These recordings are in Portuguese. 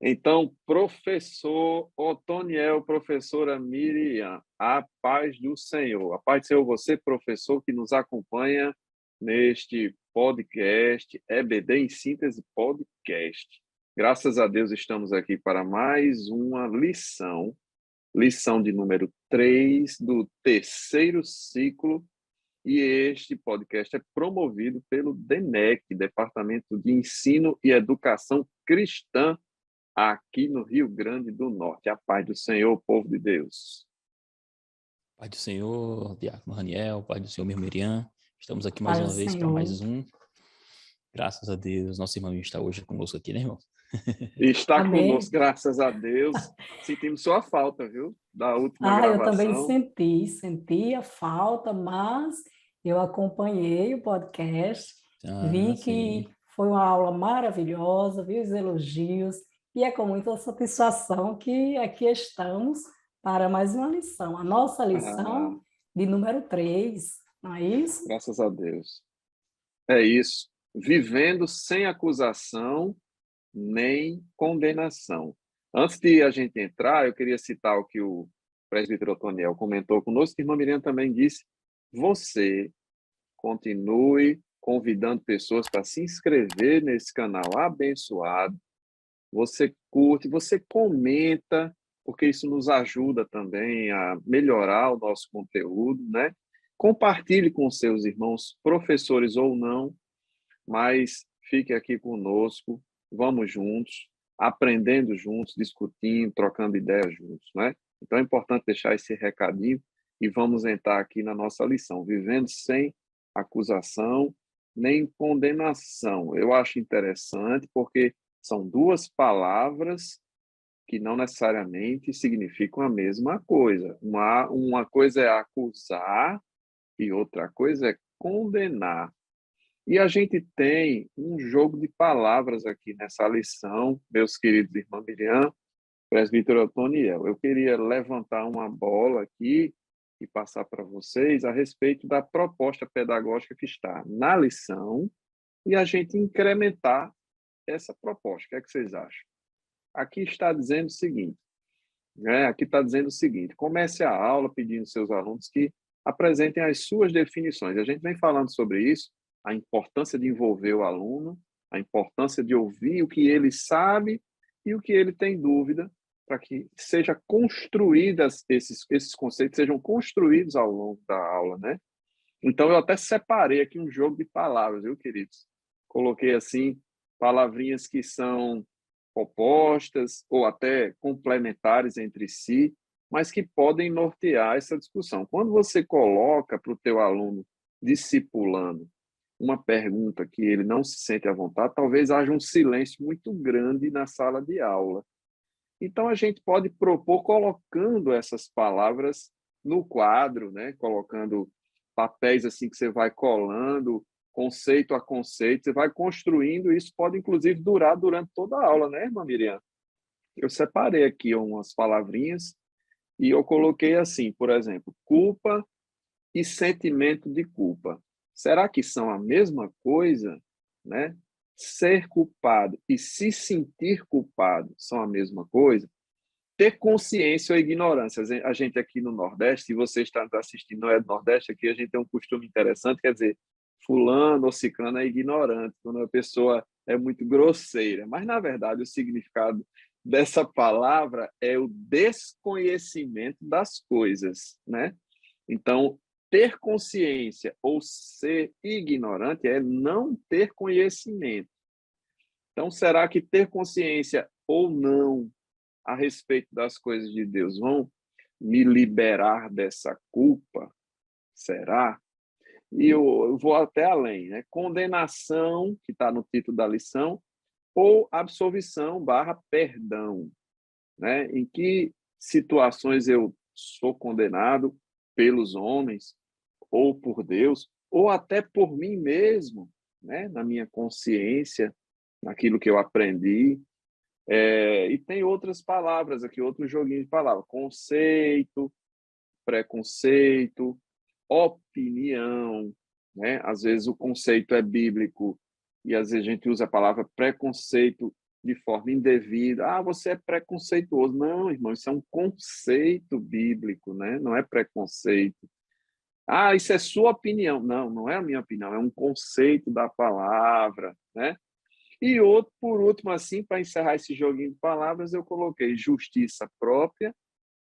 Então, professor Otoniel, professora Miriam, a paz do Senhor. A paz do Senhor, você, professor, que nos acompanha neste podcast, EBD em Síntese Podcast. Graças a Deus estamos aqui para mais uma lição de número 3 do terceiro ciclo, e este podcast é promovido pelo DENEC, Departamento de Ensino e Educação Cristã, aqui no Rio Grande do Norte. A paz do Senhor, povo de Deus. Paz do Senhor, Diácono Raniel, paz do Senhor, meu Miriam. Estamos aqui mais Paz uma do vez para Senhor. mais um. Graças a Deus, nosso irmão está hoje conosco aqui, né, irmão? Está Amém. conosco, graças a Deus. Sentimos sua falta, viu? Da última Eu também gravação. senti a falta, mas eu acompanhei o podcast, vi Sim. que foi uma aula maravilhosa, vi os elogios, e é com muita satisfação que aqui estamos para mais uma lição. A nossa Ah, lição de número 3, não é isso? graças a Deus. É isso. Vivendo sem acusação nem condenação. Antes de a gente entrar, eu queria citar o que o presbítero Otoniel comentou conosco, que a irmã Miriam também disse. Você continue convidando pessoas para se inscrever nesse canal abençoado. Você curte, você comenta, porque isso nos ajuda também a melhorar o nosso conteúdo, né? Compartilhe com seus irmãos, professores ou não, mas fique aqui conosco, vamos juntos, aprendendo juntos, discutindo, trocando ideias juntos, né? Então é importante deixar esse recadinho e vamos entrar aqui na nossa lição, vivendo sem acusação nem condenação. Eu acho interessante porque são duas palavras que não necessariamente significam a mesma coisa. Uma coisa é acusar e outra coisa é condenar. E a gente tem um jogo de palavras aqui nessa lição, meus queridos irmãos Miriam, presbítero Otoniel. Eu queria levantar uma bola aqui e passar para vocês a respeito da proposta pedagógica que está na lição e a gente incrementar essa proposta. O que é que vocês acham? Aqui está dizendo o seguinte, né? Aqui está dizendo o seguinte: comece a aula pedindo aos seus alunos que apresentem as suas definições. A gente vem falando sobre isso, a importância de envolver o aluno, a importância de ouvir o que ele sabe e o que ele tem dúvida, para que seja construídas esses conceitos sejam construídos ao longo da aula, né? Então eu até separei aqui um jogo de palavras, viu, queridos? Coloquei assim palavrinhas que são opostas ou até complementares entre si, mas que podem nortear essa discussão. Quando você coloca para o teu aluno discipulando uma pergunta que ele não se sente à vontade, talvez haja um silêncio muito grande na sala de aula. Então, a gente pode propor colocando essas palavras no quadro, né? Colocando papéis assim que você vai colando, conceito a conceito, você vai construindo, e isso pode, inclusive, durar durante toda a aula, né, irmã Miriam? Eu separei aqui umas palavrinhas e eu coloquei assim, por exemplo, culpa e sentimento de culpa. Será que são a mesma coisa, né? Ser culpado e se sentir culpado são a mesma coisa? Ter consciência ou ignorância. A gente aqui no Nordeste, se você está assistindo, não é do Nordeste, aqui a gente tem um costume interessante, quer dizer, fulano ou ciclano é ignorante, quando a pessoa é muito grosseira. Mas, na verdade, o significado dessa palavra é o desconhecimento das coisas, né? Então, ter consciência ou ser ignorante é não ter conhecimento. Então, será que ter consciência ou não a respeito das coisas de Deus vão me liberar dessa culpa? Será? E eu vou até além, né? Condenação, que está no título da lição, ou absolvição barra perdão, né? Em que situações eu sou condenado pelos homens, ou por Deus, ou até por mim mesmo, né? Na minha consciência, naquilo que eu aprendi. E tem outras palavras aqui, outro joguinho de palavras. Conceito, preconceito, opinião, né? Às vezes o conceito é bíblico e às vezes a gente usa a palavra preconceito de forma indevida. Ah, você é preconceituoso. Não, irmão, isso é um conceito bíblico, né? Não é preconceito. Ah, isso é sua opinião. Não, não é a minha opinião, é um conceito da palavra, né? E outro, por último, assim, para encerrar esse joguinho de palavras, eu coloquei justiça própria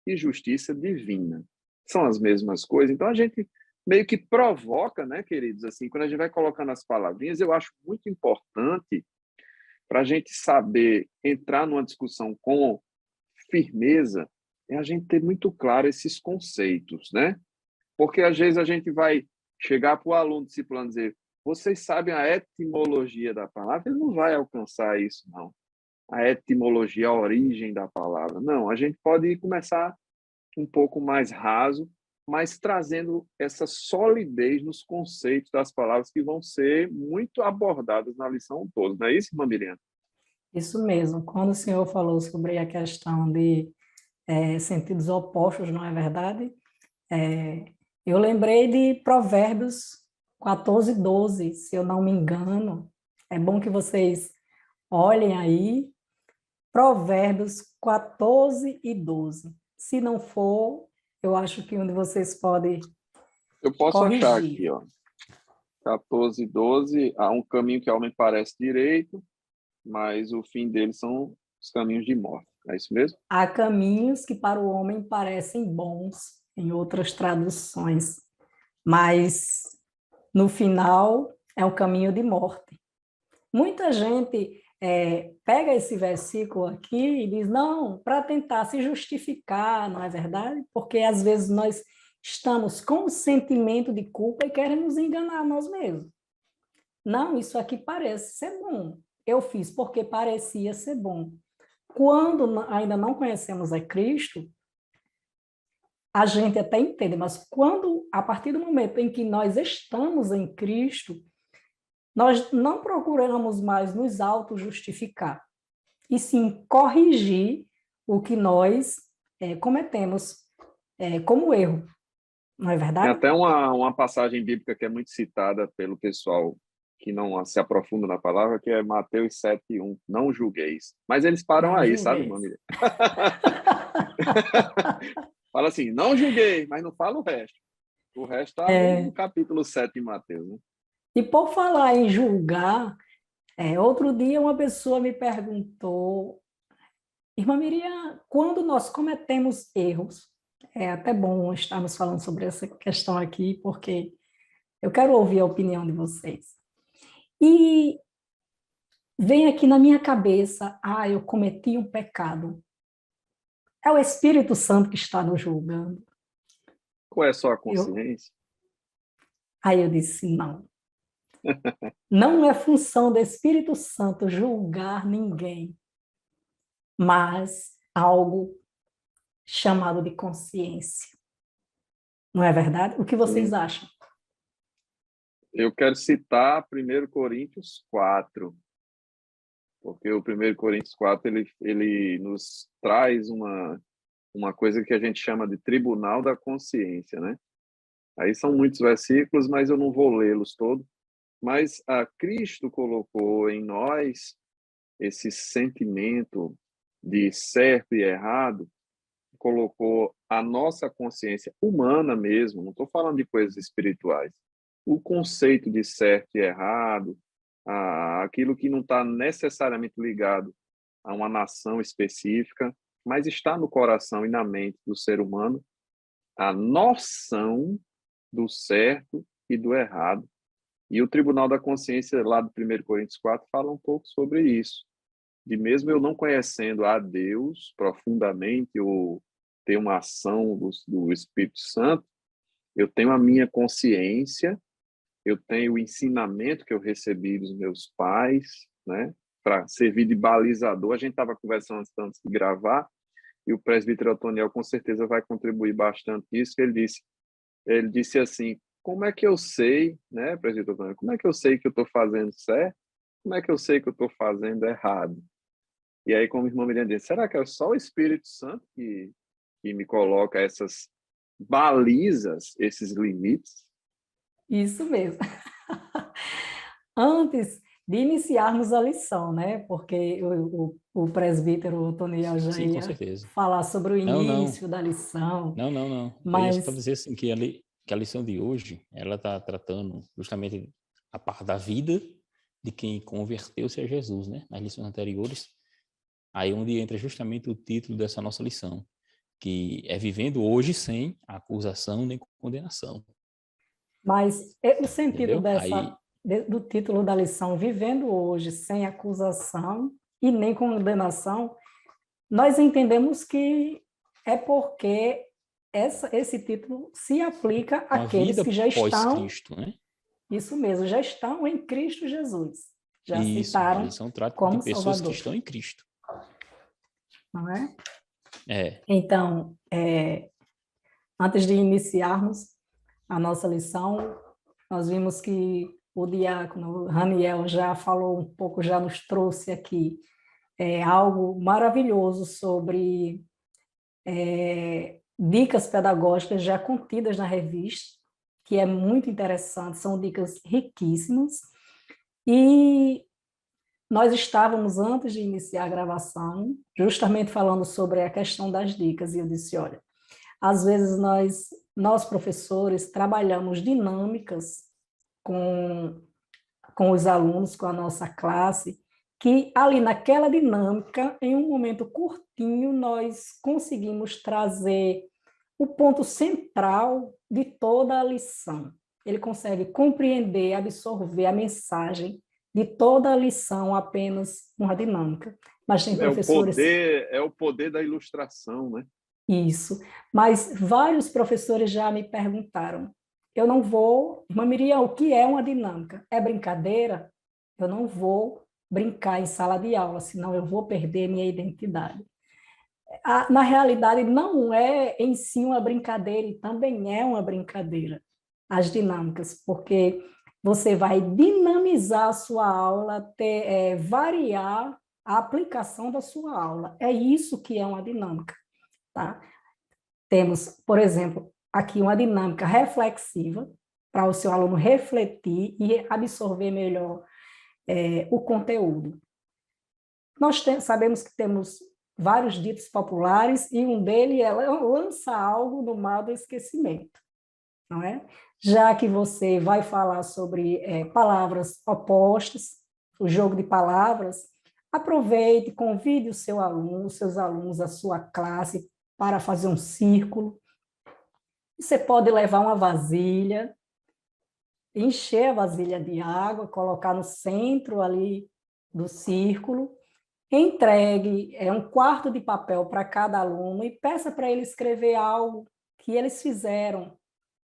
e justiça divina. São as mesmas coisas. Então, a gente meio que provoca, né, queridos? Assim, quando a gente vai colocando as palavrinhas, eu acho muito importante para a gente saber entrar numa discussão com firmeza, é a gente ter muito claro esses conceitos, né? Porque às vezes a gente vai chegar para o aluno discipulando e dizer: vocês sabem a etimologia da palavra? Ele não vai alcançar isso, não. A etimologia, a origem da palavra. Não, a gente pode começar um pouco mais raso, mas trazendo essa solidez nos conceitos das palavras que vão ser muito abordadas na lição toda. Não é isso, irmã Miriam? Isso mesmo. Quando o senhor falou sobre a questão de sentidos opostos, não é verdade? É, eu lembrei de Provérbios 14:12, se eu não me engano. É bom que vocês olhem aí. Provérbios 14:12. Se não for, eu acho que um de vocês pode Eu posso achar aqui, corrigir. ó. 14:12, há um caminho que ao homem parece direito, mas o fim dele são os caminhos de morte. É isso mesmo? Há caminhos que para o homem parecem bons, em outras traduções, mas no final é o caminho de morte. Muita gente pega esse versículo aqui e diz, não, para tentar se justificar, não é verdade? Porque às vezes nós estamos com o sentimento de culpa e queremos enganar nós mesmos. Não, isso aqui parece ser bom. Eu fiz porque parecia ser bom. Quando ainda não conhecemos a Cristo, a gente até entende, mas quando, a partir do momento em que nós estamos em Cristo, nós não procuramos mais nos auto-justificar, e sim corrigir o que nós cometemos como erro, não é Tem verdade? até uma passagem bíblica que é muito citada pelo pessoal que não se aprofunda na palavra, que é Mateus 7:1, não julgueis. Mas eles param Não aí, sabe, julgueis. família? Fala assim, não julguei, mas não fala o resto. O resto está no É, capítulo 7 de Mateus, né? e por falar em julgar, outro dia uma pessoa me perguntou, irmã Miriam, quando nós cometemos erros, é até bom estarmos falando sobre essa questão aqui, porque eu quero ouvir a opinião de vocês. E vem aqui na minha cabeça, eu cometi um pecado. É o Espírito Santo que está nos julgando. Qual é só a Eu, consciência? aí eu disse, não. Não é função do Espírito Santo julgar ninguém, mas algo chamado de consciência. Não é verdade? O que vocês Sim. acham? Eu quero citar 1 Coríntios 4, porque o 1 Coríntios 4 ele nos traz uma coisa que a gente chama de tribunal da consciência, né? Aí são muitos versículos, mas eu não vou lê-los todos. Mas a Cristo colocou em nós esse sentimento de certo e errado, colocou a nossa consciência humana mesmo, não estou falando de coisas espirituais, o conceito de certo e errado, aquilo que não está necessariamente ligado a uma nação específica, mas está no coração e na mente do ser humano, a noção do certo e do errado. E o Tribunal da Consciência, lá do 1 Coríntios 4, fala um pouco sobre isso. De mesmo eu não conhecendo a Deus profundamente, ou ter uma ação do Espírito Santo, eu tenho a minha consciência, eu tenho o ensinamento que eu recebi dos meus pais, né, para servir de balizador. A gente estava conversando antes de gravar, e o presbítero Otoniel com certeza vai contribuir bastante nisso, que ele disse assim, como é que eu sei, né, presbítero Otoniel, como é que eu sei que eu estou fazendo certo? Como é que eu sei que eu estou fazendo errado? E aí, como a irmã Miriam disse, será que é só o Espírito Santo que me coloca essas balizas, esses limites? Isso mesmo. Antes, de iniciarmos a lição, né? Porque o presbítero Otoniel já Sim, com ia certeza. falar sobre o Não, não. início da lição, Não. Eu ia só mas dizer assim que a lição de hoje, ela está tratando justamente a parte da vida de quem converteu-se a Jesus, né? Nas lições anteriores, aí onde entra justamente o título dessa nossa lição, que é vivendo hoje sem acusação nem condenação, o sentido entendeu? Aí, do título da lição, vivendo hoje sem acusação e nem condenação, nós entendemos que é porque esse título se aplica uma àqueles vida que já estão, pós-Cristo, né? isso mesmo, já estão em Cristo Jesus, já Isso, a aceitaram lição trata de como pessoas que Salvador, estão em Cristo. não é? É, Então, antes de iniciarmos a nossa lição, nós vimos que o diácono Raniel já falou um pouco, já nos trouxe aqui algo maravilhoso sobre dicas pedagógicas já contidas na revista, que é muito interessante, são dicas riquíssimas. E nós estávamos, antes de iniciar a gravação, justamente falando sobre a questão das dicas, e eu disse, olha, às vezes nós professores, trabalhamos dinâmicas com os alunos, com a nossa classe, que ali naquela dinâmica, em um momento curtinho, nós conseguimos trazer o ponto central de toda a lição. Ele consegue compreender, absorver a mensagem de toda a lição apenas uma dinâmica. Mas tem professores... É o poder da ilustração, né? Isso. Mas vários professores já me perguntaram, eu não vou... Irmã Miriam, o que é uma dinâmica? É brincadeira? Eu não vou brincar em sala de aula, senão eu vou perder minha identidade. Na realidade, não é em si uma brincadeira, e também é uma brincadeira, as dinâmicas, porque você vai dinamizar a sua aula, variar a aplicação da sua aula. É isso que é uma dinâmica, tá? Temos, por exemplo, aqui uma dinâmica reflexiva, para o seu aluno refletir e absorver melhor o conteúdo. Nós sabemos que temos vários ditos populares e um deles é lança algo no mar do esquecimento, não é? Já que você vai falar sobre palavras opostas, o jogo de palavras, aproveite, convide o seu aluno, os seus alunos, a sua classe para fazer um círculo. Você pode levar uma vasilha, encher a vasilha de água, colocar no centro ali do círculo, entregue um quarto de papel para cada aluno e peça para ele escrever algo que eles fizeram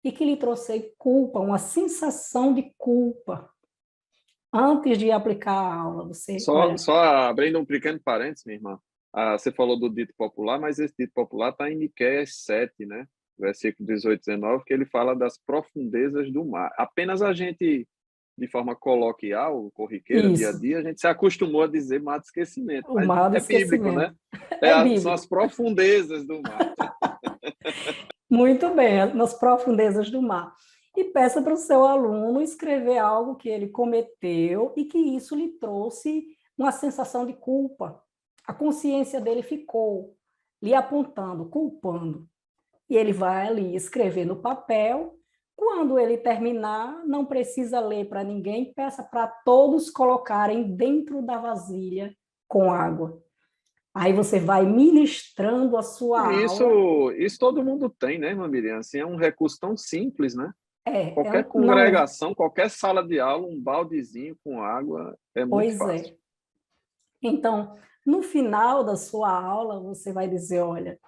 e que lhe trouxe culpa, uma sensação de culpa, antes de aplicar a aula. Você, olha, Só abrindo um pequeno parênteses, minha irmã. Você falou do dito popular, mas esse dito popular está em Miqueias 7, né? Versículo 18 e 19, que ele fala das profundezas do mar. Apenas a gente, de forma coloquial, corriqueira, dia a isso, dia, a gente se acostumou a dizer mar de esquecimento, o mas mar do é bíblico, né? esquecimento. É São bíblico. as profundezas do mar. Muito bem, nas profundezas do mar. E peça para o seu aluno escrever algo que ele cometeu e que isso lhe trouxe uma sensação de culpa. A consciência dele ficou lhe apontando, culpando. E ele vai ali escrever no papel. Quando ele terminar, não precisa ler para ninguém, peça para todos colocarem dentro da vasilha com água. Aí você vai ministrando a sua aula. Isso todo mundo tem, né, irmã Miriam? Assim, é um recurso tão simples, né? Qualquer Não, congregação, qualquer sala de aula, um baldezinho com água é muito pois fácil. é. Então, no final da sua aula, você vai dizer, olha,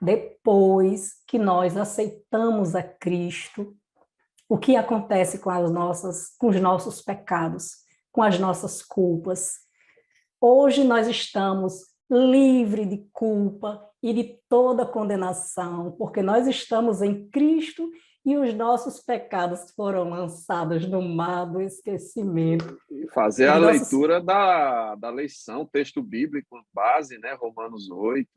depois que nós aceitamos a Cristo, o que acontece com os nossos pecados, com as nossas culpas? Hoje nós estamos livres de culpa e de toda condenação, porque nós estamos em Cristo e os nossos pecados foram lançados no mar do esquecimento. E fazer a Os nossos... leitura da lição, texto bíblico, base, né? Romanos 8.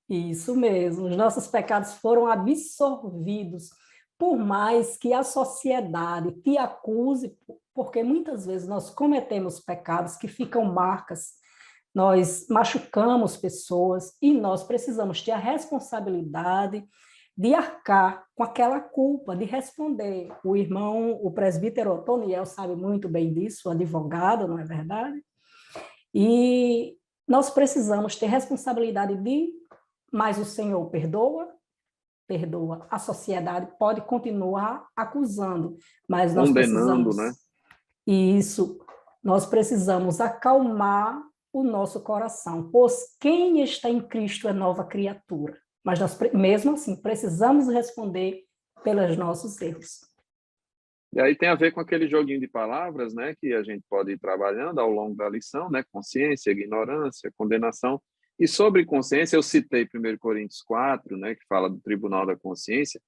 Isso mesmo, os nossos pecados foram absorvidos por mais que a sociedade te acuse, porque muitas vezes nós cometemos pecados que ficam marcas, nós machucamos pessoas e nós precisamos ter a responsabilidade de arcar com aquela culpa, de responder. O irmão, o presbítero Otoniel sabe muito bem disso, o advogado, não é verdade? E nós precisamos ter responsabilidade mas o Senhor perdoa, perdoa. A sociedade pode continuar acusando, mas nós Condenando, precisamos, né? isso, nós precisamos acalmar o nosso coração, pois quem está em Cristo é nova criatura. Mas nós, mesmo assim, precisamos responder pelos nossos erros. E aí tem a ver com aquele joguinho de palavras, né, que a gente pode ir trabalhando ao longo da lição, né, consciência, ignorância, condenação. E sobre consciência, eu citei 1 Coríntios 4, né, que fala do tribunal da consciência,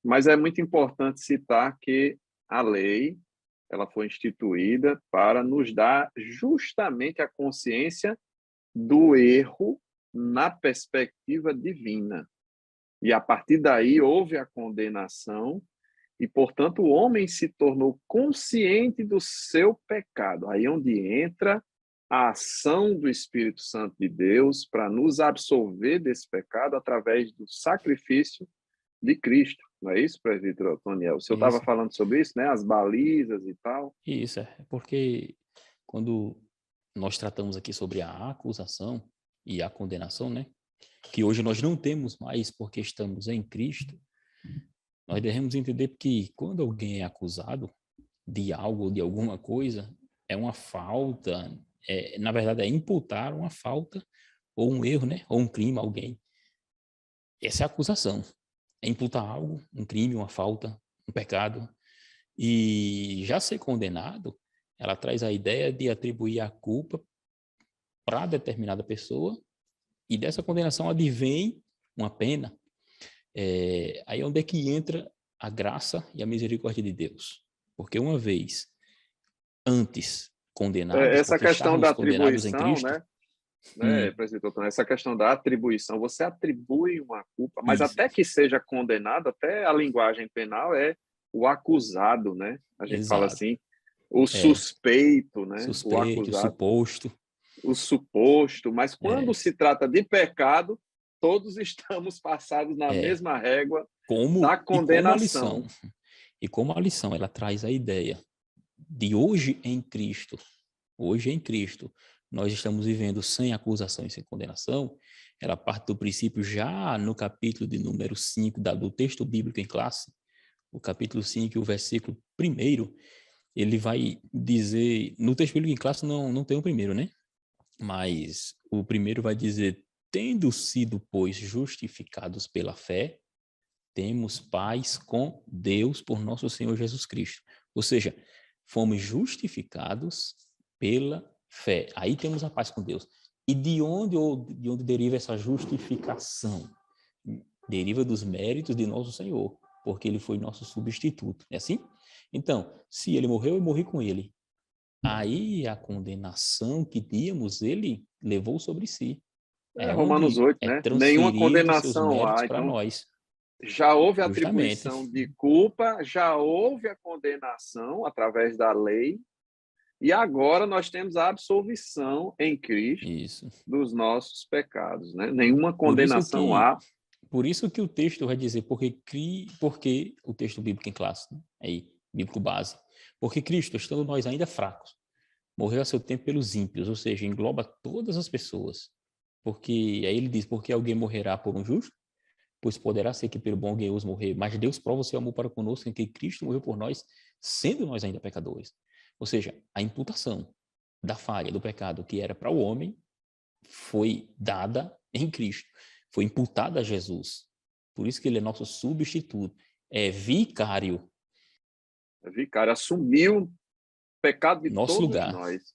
mas é muito importante citar que a lei, ela foi instituída para nos dar justamente a consciência do erro na perspectiva divina. E a partir daí houve a condenação e, portanto, o homem se tornou consciente do seu pecado. Aí é onde entra a ação do Espírito Santo de Deus para nos absolver desse pecado através do sacrifício de Cristo. Não é isso, presbítero Otoniel? O senhor estava Isso, falando sobre isso, né? As balizas e tal. isso é porque quando nós tratamos aqui sobre a acusação e a condenação, né? Que hoje nós não temos mais porque estamos em Cristo, nós devemos entender que quando alguém é acusado de algo ou de alguma coisa, é uma falta, na verdade é imputar uma falta ou um erro, né? Ou um crime a alguém. Essa é a acusação. É imputar algo, um crime, uma falta, um pecado. E já ser condenado, ela traz a ideia de atribuir a culpa para determinada pessoa e dessa condenação advém uma pena. Aí é onde é que entra a graça e a misericórdia de Deus. Porque uma vez antes condenados, Essa porque questão da estávamos condenados em atribuição, Cristo, né, presbítero Otoniel, essa questão da atribuição, você atribui uma culpa, mas isso, até que seja condenado, até a linguagem penal é o acusado, né? A gente fala exato, assim, o é, suspeito, né? O suspeito, acusado, suposto, o suposto, mas quando é, se trata de pecado, todos estamos passados na é, mesma régua da como a lição, condenação. e como a lição, ela traz a ideia de hoje em Cristo, nós estamos vivendo sem acusação e sem condenação, ela parte do princípio já no capítulo de número 5 do texto bíblico em classe, o capítulo 5, o versículo 1, ele vai dizer, no texto bíblico em classe não tem o primeiro, né? Mas o primeiro vai dizer, tendo sido, pois, justificados pela fé, temos paz com Deus por nosso Senhor Jesus Cristo. Ou seja, fomos justificados pela fé. Aí temos a paz com Deus. E de onde deriva essa justificação? Deriva dos méritos de nosso Senhor, porque ele foi nosso substituto. É assim? Então, se ele morreu, eu morri com ele. Aí a condenação que tínhamos, ele levou sobre si. É É Romanos onde 8, é né? Nenhuma transferido os seus condenação méritos há. para Então, nós. já houve a Justamente. atribuição de culpa, já houve a condenação através da lei, e agora nós temos a absolvição em Cristo Isso. dos nossos pecados, né? Nenhuma Por isso condenação que, há. por isso que o texto vai dizer, porque o texto bíblico em classe, né? Aí, bíblico base. Porque Cristo, estando nós ainda fracos, morreu a seu tempo pelos ímpios, ou seja, engloba todas as pessoas. Porque aí ele diz, porque alguém morrerá por um justo, pois poderá ser que pelo bom alguém os morrer, mas Deus prova o seu amor para conosco em que Cristo morreu por nós, sendo nós ainda pecadores. Ou seja, a imputação da falha, do pecado que era para o homem, foi dada em Cristo, foi imputada a Jesus. Por isso que ele é nosso substituto, é vicário, Vicário assumiu o pecado de nosso todos lugar, nós.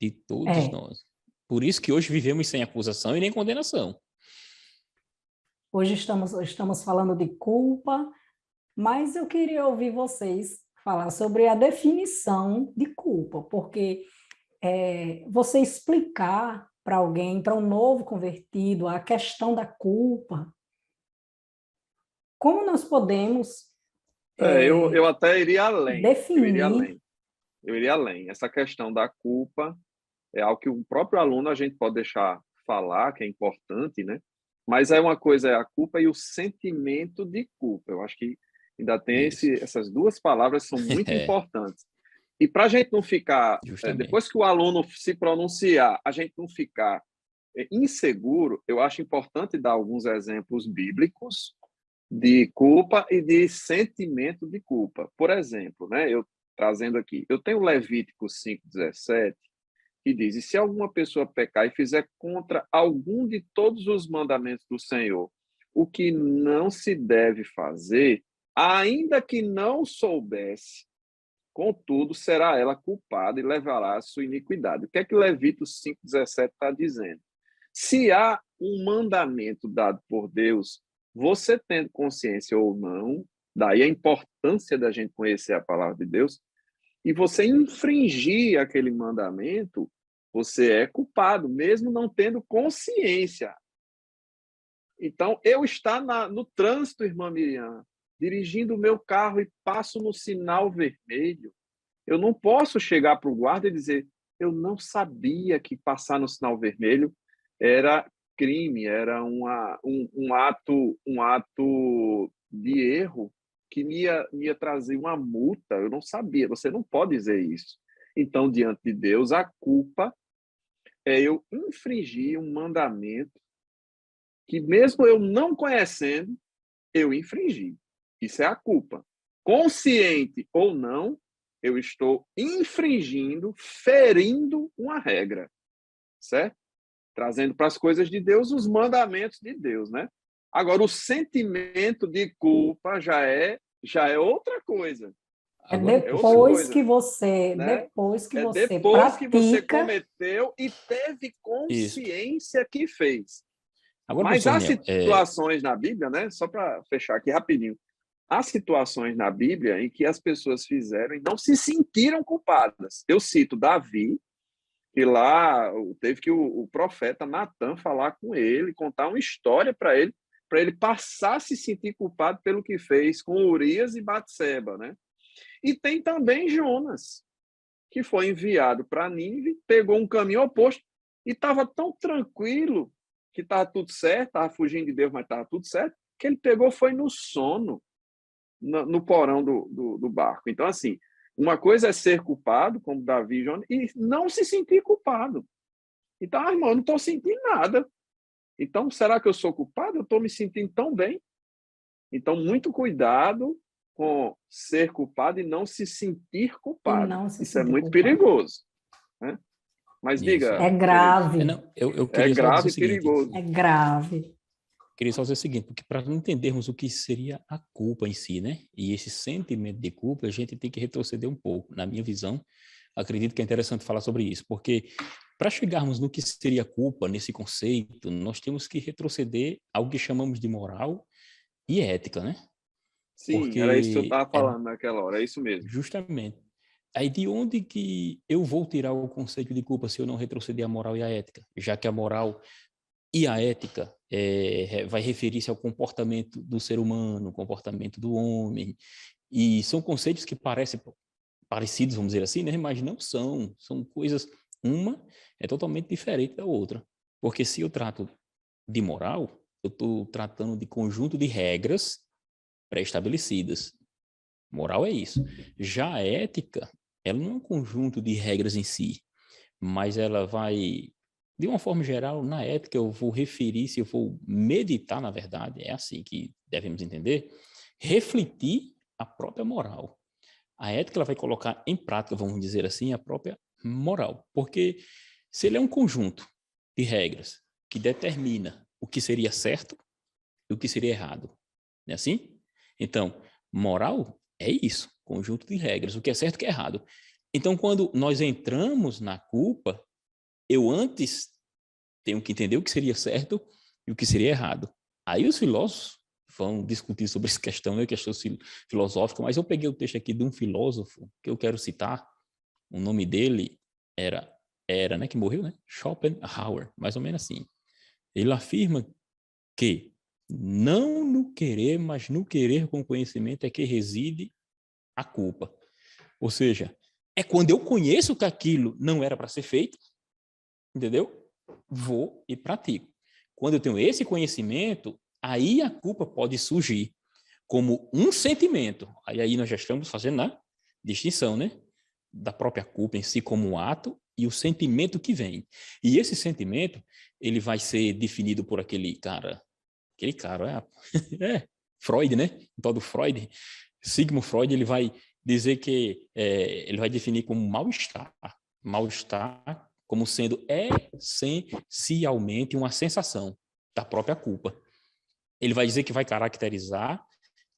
de todos É, nós. Por isso que hoje vivemos sem acusação e nem condenação. hoje estamos falando de culpa, mas eu queria ouvir vocês falar sobre a definição de culpa, porque você explicar para alguém, para um novo convertido, a questão da culpa, como nós podemos Eu até iria além. definir. Eu iria além. Essa questão da culpa é algo que o próprio aluno a gente pode deixar falar, que é importante, né? Mas é uma coisa é a culpa e o sentimento de culpa. Eu acho que ainda tem Isso. essas duas palavras são muito É, importantes. E para a gente não ficar, justamente. depois que o aluno se pronunciar, a gente não ficar inseguro, eu acho importante dar alguns exemplos bíblicos de culpa e de sentimento de culpa. Por exemplo, né, eu trazendo aqui, eu tenho Levítico 5:17, que diz: e se alguma pessoa pecar e fizer contra algum de todos os mandamentos do Senhor, o que não se deve fazer, ainda que não soubesse, contudo, será ela culpada e levará a sua iniquidade. O que é que Levítico 5:17 está dizendo? Se há um mandamento dado por Deus, você tendo consciência ou não, daí a importância da gente conhecer a palavra de Deus, e você infringir aquele mandamento, você é culpado, mesmo não tendo consciência. Então, eu estar no trânsito, irmã Miriam, dirigindo o meu carro e passo no sinal vermelho, eu não posso chegar para o guarda e dizer: eu não sabia que passar no sinal vermelho era crime, era um ato de erro que me ia trazer uma multa. Eu não sabia. Você não pode dizer isso. Então, diante de Deus, a culpa é eu infringir um mandamento que, mesmo eu não conhecendo, eu infringi. Isso é a culpa. Consciente ou não, eu estou infringindo, ferindo uma regra, certo? Trazendo para as coisas de Deus os mandamentos de Deus, né? Agora, o sentimento de culpa já é outra coisa. É Agora, É outra depois coisa, que você, né? depois que É você depois que você pratica. cometeu e teve isso. consciência que fez. Agora, Mas professor há Raniel, situações na Bíblia, né? Só para fechar aqui rapidinho. Há situações na Bíblia em que as pessoas fizeram e não se sentiram culpadas. Eu cito Davi, que lá teve que o profeta Natan falar com ele, contar uma história para ele passar a se sentir culpado pelo que fez com Urias e Batseba, né? E tem também Jonas, que foi enviado para Nínive, pegou um caminho oposto e estava tão tranquilo que estava tudo certo, estava fugindo de Deus, mas estava tudo certo, que ele pegou foi no sono, no porão do barco. Então, assim, uma coisa é ser culpado, como Davi e Jonas, e não se sentir culpado. Então, irmão, eu não estou sentindo nada. Então, será que eu sou culpado? Eu estou me sentindo tão bem. Então, muito cuidado com ser culpado e não se sentir E culpado. não se Isso é sentir muito culpado. perigoso, né? Mas isso. É diga, querido, grave, Não, eu é queria só dizer grave o e seguinte. perigoso. é grave. Queria só dizer o seguinte, porque para entendermos o que seria a culpa em si, né? E esse sentimento de culpa, a gente tem que retroceder um pouco. Na minha visão, acredito que é interessante falar sobre isso, porque para chegarmos no que seria culpa, nesse conceito, nós temos que retroceder ao que chamamos de moral e ética, né? Sim, era isso que eu Porque estava é falando naquela hora, é isso mesmo. justamente. Aí de onde que eu vou tirar o conceito de culpa se eu não retroceder à moral e à ética? Já que a moral e a ética vai referir-se ao comportamento do ser humano, comportamento do homem, e são conceitos que parecem parecidos, vamos dizer assim, né? Mas não são. São coisas, uma é totalmente diferente da outra. Porque se eu trato de moral, eu estou tratando de conjunto de regras pré-estabelecidas. Moral é isso. Já a ética, ela não é um conjunto de regras em si, mas ela vai, de uma forma geral, na ética eu vou referir, se eu vou meditar, na verdade, é assim que devemos entender, refletir a própria moral. A ética ela vai colocar em prática, vamos dizer assim, a própria moral. Porque se ele é um conjunto de regras que determina o que seria certo e o que seria errado, não é assim? Então, moral é isso, conjunto de regras, o que é certo e o que é errado. Então, quando nós entramos na culpa, eu antes tenho que entender o que seria certo e o que seria errado. Aí os filósofos vão discutir sobre essa questão, é questão filosófica, mas eu peguei o texto aqui de um filósofo que eu quero citar, o nome dele era, né, que morreu, né? Schopenhauer, mais ou menos assim. Ele afirma que não no no querer, mas no querer com conhecimento é que reside a culpa. Ou seja, é quando eu conheço que aquilo não era para ser feito, entendeu? Vou e pratico. Quando eu tenho esse conhecimento, aí a culpa pode surgir como um sentimento. Aí nós já estamos fazendo a distinção, né? Da própria culpa em si como um ato e o sentimento que vem. E esse sentimento, ele vai ser definido por aquele cara, Freud, né? O tal do Freud, Sigmund Freud, ele vai dizer que ele vai definir como mal-estar como sendo essencialmente uma sensação da própria culpa. Ele vai dizer que vai caracterizar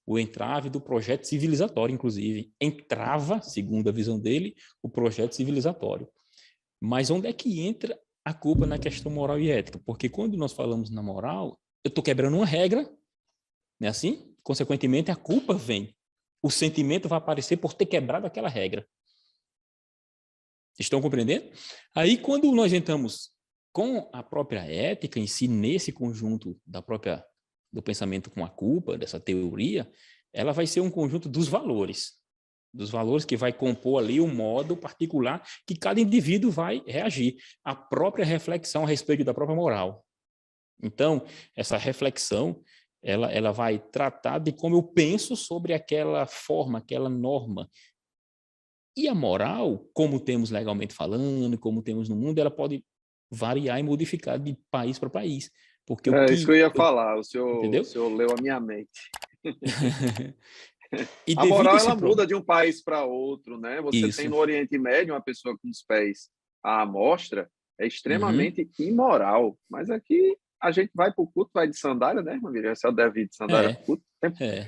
o entrave do projeto civilizatório, inclusive. Entrava, segundo a visão dele, o projeto civilizatório. Mas onde é que entra a culpa na questão moral e ética? Porque quando nós falamos na moral, eu estou quebrando uma regra, não é assim? Consequentemente, a culpa vem. O sentimento vai aparecer por ter quebrado aquela regra. Estão compreendendo? Aí, quando nós entramos com a própria ética em si, nesse conjunto do pensamento com a culpa, dessa teoria, ela vai ser um conjunto dos valores que vai compor ali o modo particular que cada indivíduo vai reagir, a própria reflexão a respeito da própria moral. Então, essa reflexão, ela vai tratar de como eu penso sobre aquela forma, aquela norma. E a moral, como temos legalmente falando, como temos no mundo, ela pode variar e modificar de país para país. Porque isso que eu ia falar, o entendeu? senhor leu a minha mente. E A moral, ela muda de um país para outro, né? Você Isso. tem no Oriente Médio uma pessoa com os pés à amostra, é extremamente imoral. Mas aqui a gente vai para o culto, vai de sandália, né, irmã Miriam? Você deve ir de sandália para o culto.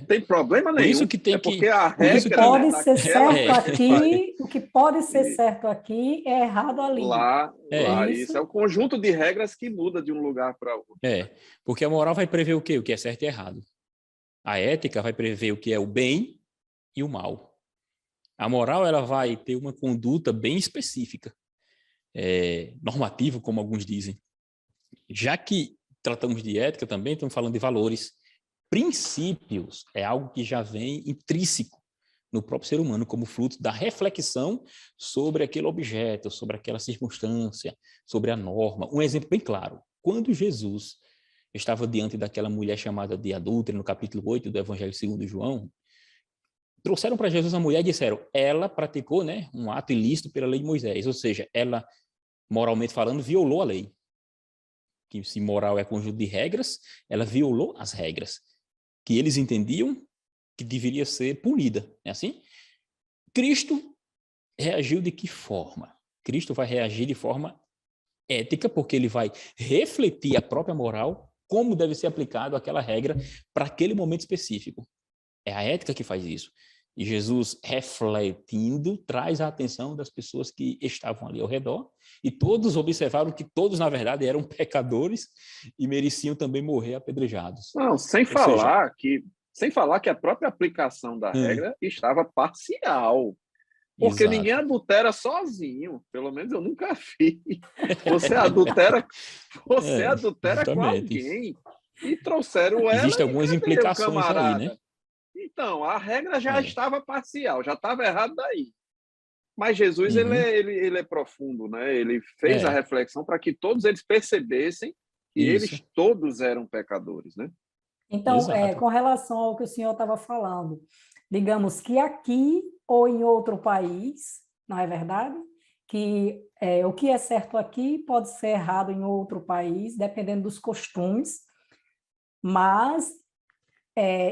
Tem problema nenhum. Por isso que tem porque a o que regra, pode né, ser certo vai. o que pode ser certo aqui é errado ali. Lá, isso é o conjunto de regras que muda de um lugar para outro. Porque a moral vai prever o quê? O que é certo e errado. A ética vai prever o que é o bem e o mal. A moral, ela vai ter uma conduta bem específica, normativa, como alguns dizem. Já que tratamos de ética também, estamos falando de valores. Princípios é algo que já vem intrínseco no próprio ser humano, como fruto da reflexão sobre aquele objeto, sobre aquela circunstância, sobre a norma. Um exemplo bem claro, quando Jesus estava diante daquela mulher chamada de adúltera, no capítulo 8 do Evangelho segundo João, trouxeram para Jesus a mulher e disseram, ela praticou, né, um ato ilícito pela lei de Moisés, ou seja, ela, moralmente falando, violou a lei. Que se moral é conjunto de regras, ela violou as regras, que eles entendiam que deveria ser punida, é assim? Cristo reagiu de que forma? Cristo vai reagir de forma ética, porque ele vai refletir a própria moral, como deve ser aplicado aquela regra para aquele momento específico. É a ética que faz isso. E Jesus, refletindo, traz a atenção das pessoas que estavam ali ao redor, e todos observaram que todos, na verdade, eram pecadores e mereciam também morrer apedrejados. Não, sem falar que a própria aplicação da regra estava parcial. Porque Exato. ninguém adultera sozinho. Pelo menos eu nunca vi. Você adultera com alguém. E trouxeram ela. Existem algumas implicações aí, né? Então, a regra já estava parcial, já estava errado daí. Mas Jesus, ele é profundo, né? Ele fez a reflexão para que todos eles percebessem que eles todos eram pecadores, né? Então, com relação ao que o senhor estava falando, digamos que aqui ou em outro país, não é verdade? Que o que é certo aqui pode ser errado em outro país, dependendo dos costumes, mas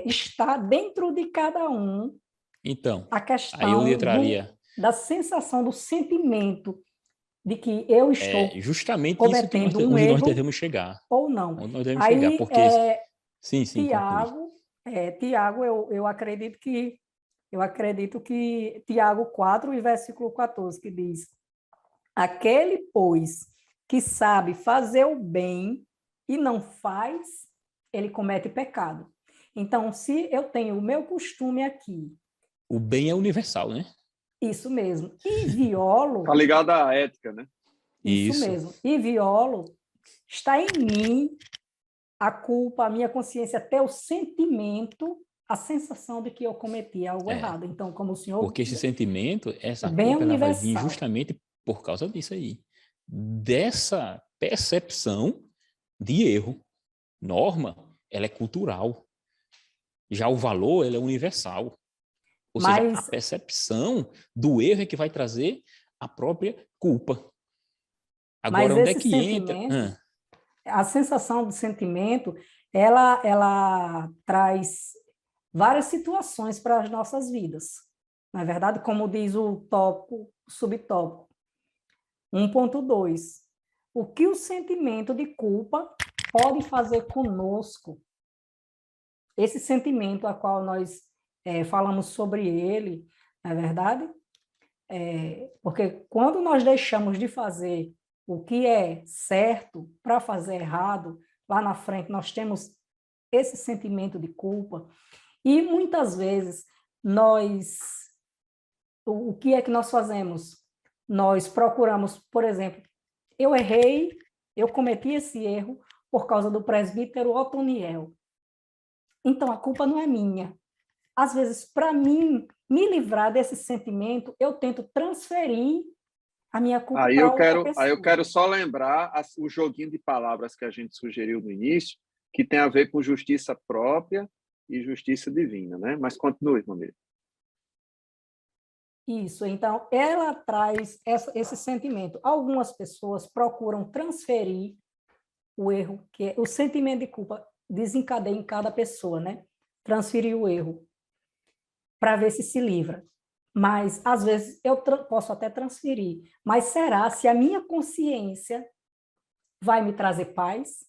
está dentro de cada um a questão da sensação, do sentimento de que eu estou justamente cometendo isso que um erro nós devemos chegar. ou não. Onde nós devemos chegar, porque... Tiago, eu acredito que Tiago 4 e versículo 14, que diz: aquele, pois, que sabe fazer o bem e não faz, ele comete pecado. Então, se eu tenho o meu costume aqui... O bem é universal, né? Isso mesmo. E violo... Está ligado à ética, né? Isso mesmo. E violo, está em mim a culpa, a minha consciência, até o sentimento, a sensação de que eu cometi algo errado. Então, como o senhor... Porque esse sentimento, essa bem culpa, ela vai vir universal. justamente por causa disso aí. Dessa percepção de erro. Norma, ela é cultural. Já o valor, ele é universal. Ou seja, a Mas percepção do erro é que vai trazer a própria culpa. Agora, onde é esse que entra? sentimento, a sensação do sentimento, ela traz várias situações para as nossas vidas. Na verdade, como diz o tópico, subtópico 1.2, o que o sentimento de culpa pode fazer conosco? Esse sentimento a qual nós falamos sobre ele, na verdade, porque quando nós deixamos de fazer o que é certo para fazer errado, lá na frente nós temos esse sentimento de culpa, e muitas vezes o que é que nós fazemos? Nós procuramos, por exemplo, eu errei, eu cometi esse erro por causa do presbítero Otoniel. Então, a culpa não é minha. Às vezes, para mim, me livrar desse sentimento, eu tento transferir a minha culpa para outra Aí eu pessoa. quero só lembrar o joguinho de palavras que a gente sugeriu no início, que tem a ver com justiça própria e justiça divina, né? Mas continue, Maneiro. Isso, então, ela traz esse sentimento. Algumas pessoas procuram transferir o erro, que é o sentimento de culpa desencadeia em cada pessoa, né? Transferir o erro para ver se livra. Mas, às vezes, eu posso até transferir. Mas será se a minha consciência vai me trazer paz?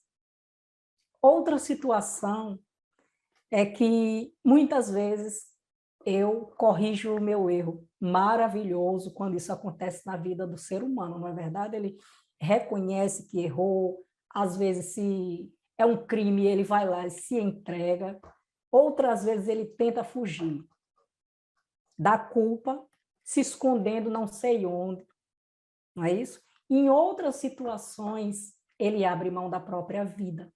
Outra situação é que, muitas vezes, eu corrijo o meu erro. Maravilhoso quando isso acontece na vida do ser humano, não é verdade? Ele reconhece que errou, às vezes, se é um crime, ele vai lá e se entrega. Outras vezes, ele tenta fugir da culpa, se escondendo não sei onde, não é isso? Em outras situações, ele abre mão da própria vida.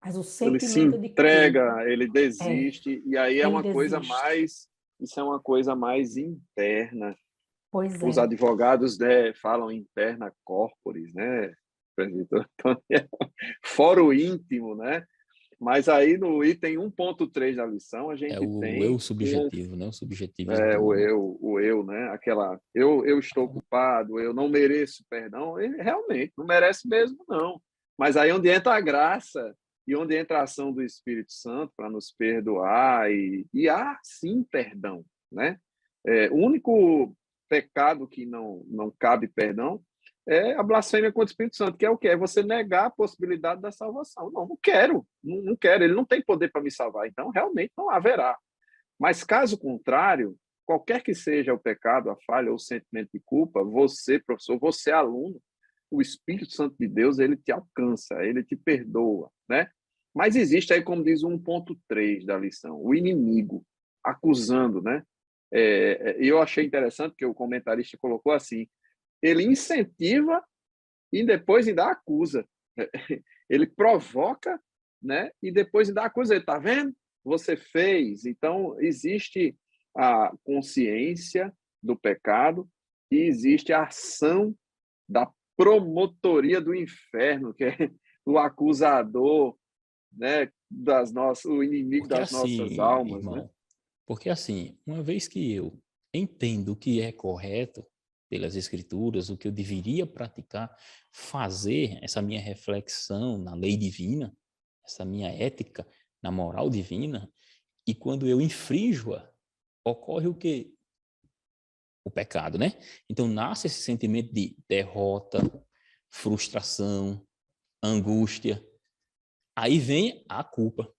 Mas o Ele se sentimento de culpa, entrega, ele desiste, e aí é ele uma coisa desiste. mais, isso é uma coisa mais interna. Pois Os é. advogados, né, falam interna corporis, né, presbítero Antônio? Fora o íntimo, né? Mas aí no item 1.3 da lição, a É gente o eu tem subjetivo, né? O subjetivismo do homem. o eu, né? Aquela, eu estou culpado, eu não mereço perdão. Ele realmente não merece mesmo, não. Mas aí onde entra a graça e onde entra a ação do Espírito Santo para nos perdoar e há sim perdão, né? O único pecado que não cabe perdão é a blasfêmia contra o Espírito Santo, que é o quê? É você negar a possibilidade da salvação. Não quero, não quero, ele não tem poder para me salvar, então realmente não haverá. Mas caso contrário, qualquer que seja o pecado, a falha ou o sentimento de culpa, você, professor, você, aluno, o Espírito Santo de Deus, ele te alcança, ele te perdoa, né? Mas existe aí, como diz o 1.3 da lição, o inimigo acusando, né? Eu achei interessante que o comentarista colocou assim, ele incentiva e depois ainda acusa. Ele provoca, né? E depois ainda acusa. Ele, tá vendo? Você fez. Então, existe a consciência do pecado e existe a ação da promotoria do inferno, que é o acusador, né? O inimigo Porque das assim, nossas almas, né? irmão, porque assim, uma vez que eu entendo o que é correto pelas escrituras, o que eu deveria praticar, fazer essa minha reflexão na lei divina, essa minha ética na moral divina, e quando eu infrinjo-a, ocorre o que? O pecado, né? Então nasce esse sentimento de derrota, frustração, angústia. Aí vem a culpa.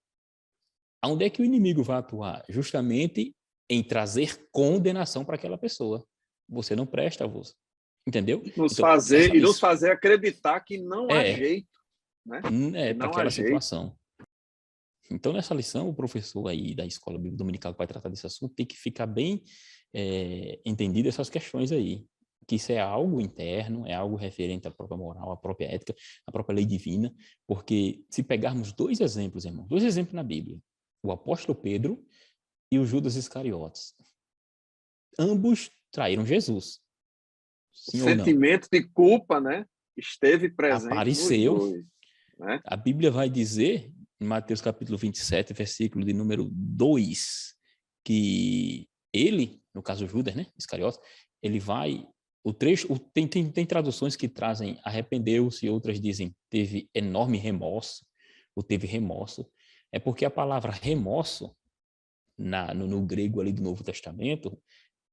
Aonde é que o inimigo vai atuar? Justamente em trazer condenação para aquela pessoa. Você não presta, você. Entendeu? Então, essa Nos lição fazer acreditar que não há é, jeito, né? Que para não há aquela jeito. situação. Então, nessa lição, o professor aí da Escola Bíblica Dominical que vai tratar desse assunto tem que ficar bem entendido essas questões aí. que isso é algo interno, é algo referente à própria moral, à própria ética, à própria lei divina, porque se pegarmos dois exemplos, irmão, dois exemplos na Bíblia, o apóstolo Pedro e o Judas Iscariotes, ambos traíram Jesus, O sim ou não? sentimento de culpa, né, esteve presente nos Apareceu, dois, né? a Bíblia vai dizer, em Mateus capítulo 27, versículo de número 2, que ele, no caso Judas, né, Iscariotes, ele vai, o trecho, tem traduções que trazem arrependeu-se, outras dizem teve enorme remorso, ou teve remorso, é porque a palavra remorso, no grego ali do Novo Testamento,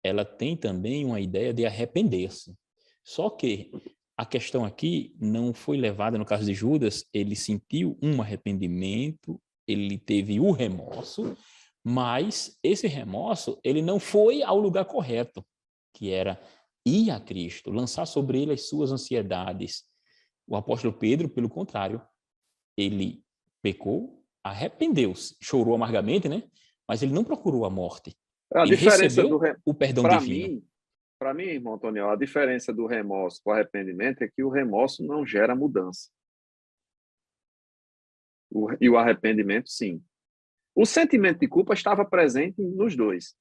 ela tem também uma ideia de arrepender-se. Só que a questão aqui não foi levada, no caso de Judas, ele sentiu um arrependimento, ele teve o remorso, mas esse remorso, ele não foi ao lugar correto, que era ir a Cristo, lançar sobre ele as suas ansiedades. O apóstolo Pedro, pelo contrário, ele pecou, arrependeu-se, chorou amargamente, né? Mas ele não procurou a morte. A Ele diferença recebeu o perdão para divino. mim, irmão Antônio, a diferença do remorso para o arrependimento é que o remorso não gera mudança. E o arrependimento, sim. O sentimento de culpa estava presente nos dois.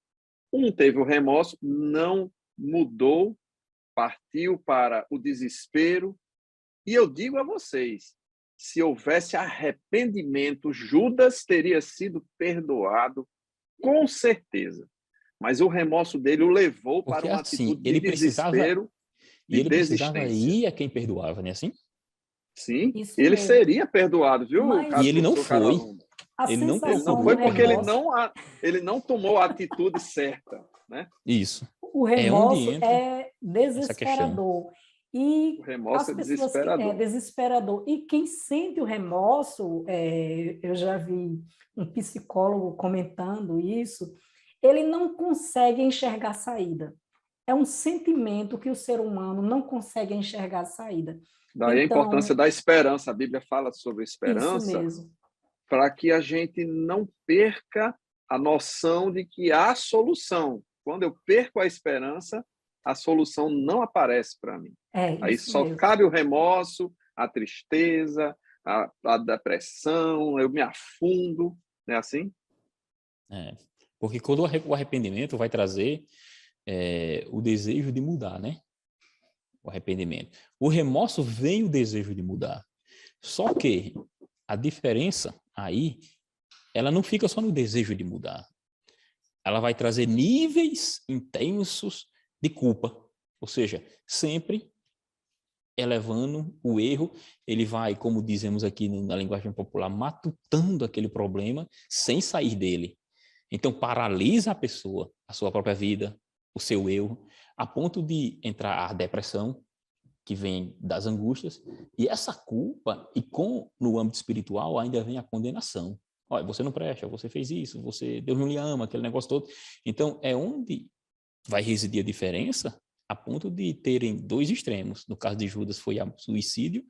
Um teve o remorso, não mudou, partiu para o desespero. E eu digo a vocês, se houvesse arrependimento, Judas teria sido perdoado, com certeza. Mas o remorso dele o levou para Porque uma assim, atitude de desespero, de ele precisava desistência. ir a quem perdoava, né? Assim? Sim, Isso ele mesmo. seria perdoado, viu, E Mas ele não professor Carlos foi. Alomba? a Ele não Ele não sensação do foi procurou porque remorso, ele não tomou a atitude certa, né? isso. o É onde remorso entra é essa questão. desesperador. O E remorso as é pessoas que é desesperador. desesperador. E quem sente o remorso, eu já vi um psicólogo comentando isso, ele não consegue enxergar a saída. É um sentimento que o ser humano não consegue enxergar a saída. Daí a importância Então, da esperança. A Bíblia fala sobre isso esperança mesmo. para que a gente não perca a noção de que há solução. Quando eu perco a esperança, a solução não aparece para mim. É Aí isso só mesmo. cabe o remorso, a tristeza, a depressão, eu me afundo, não é assim? É. Porque quando o arrependimento vai trazer o desejo de mudar, né? O arrependimento. O remorso vem o desejo de mudar. Só que a diferença aí, ela não fica só no desejo de mudar. Ela vai trazer níveis intensos de culpa. Ou seja, sempre elevando o erro, ele vai, como dizemos aqui na linguagem popular, matutando aquele problema sem sair dele. Então, paralisa a pessoa, a sua própria vida, o seu eu, a ponto de entrar a depressão, que vem das angústias, e essa culpa, no âmbito espiritual, ainda vem a condenação. Olha, você não presta, você fez isso, Deus não lhe ama, aquele negócio todo. Então, é onde vai residir a diferença, a ponto de terem dois extremos. No caso de Judas foi o suicídio,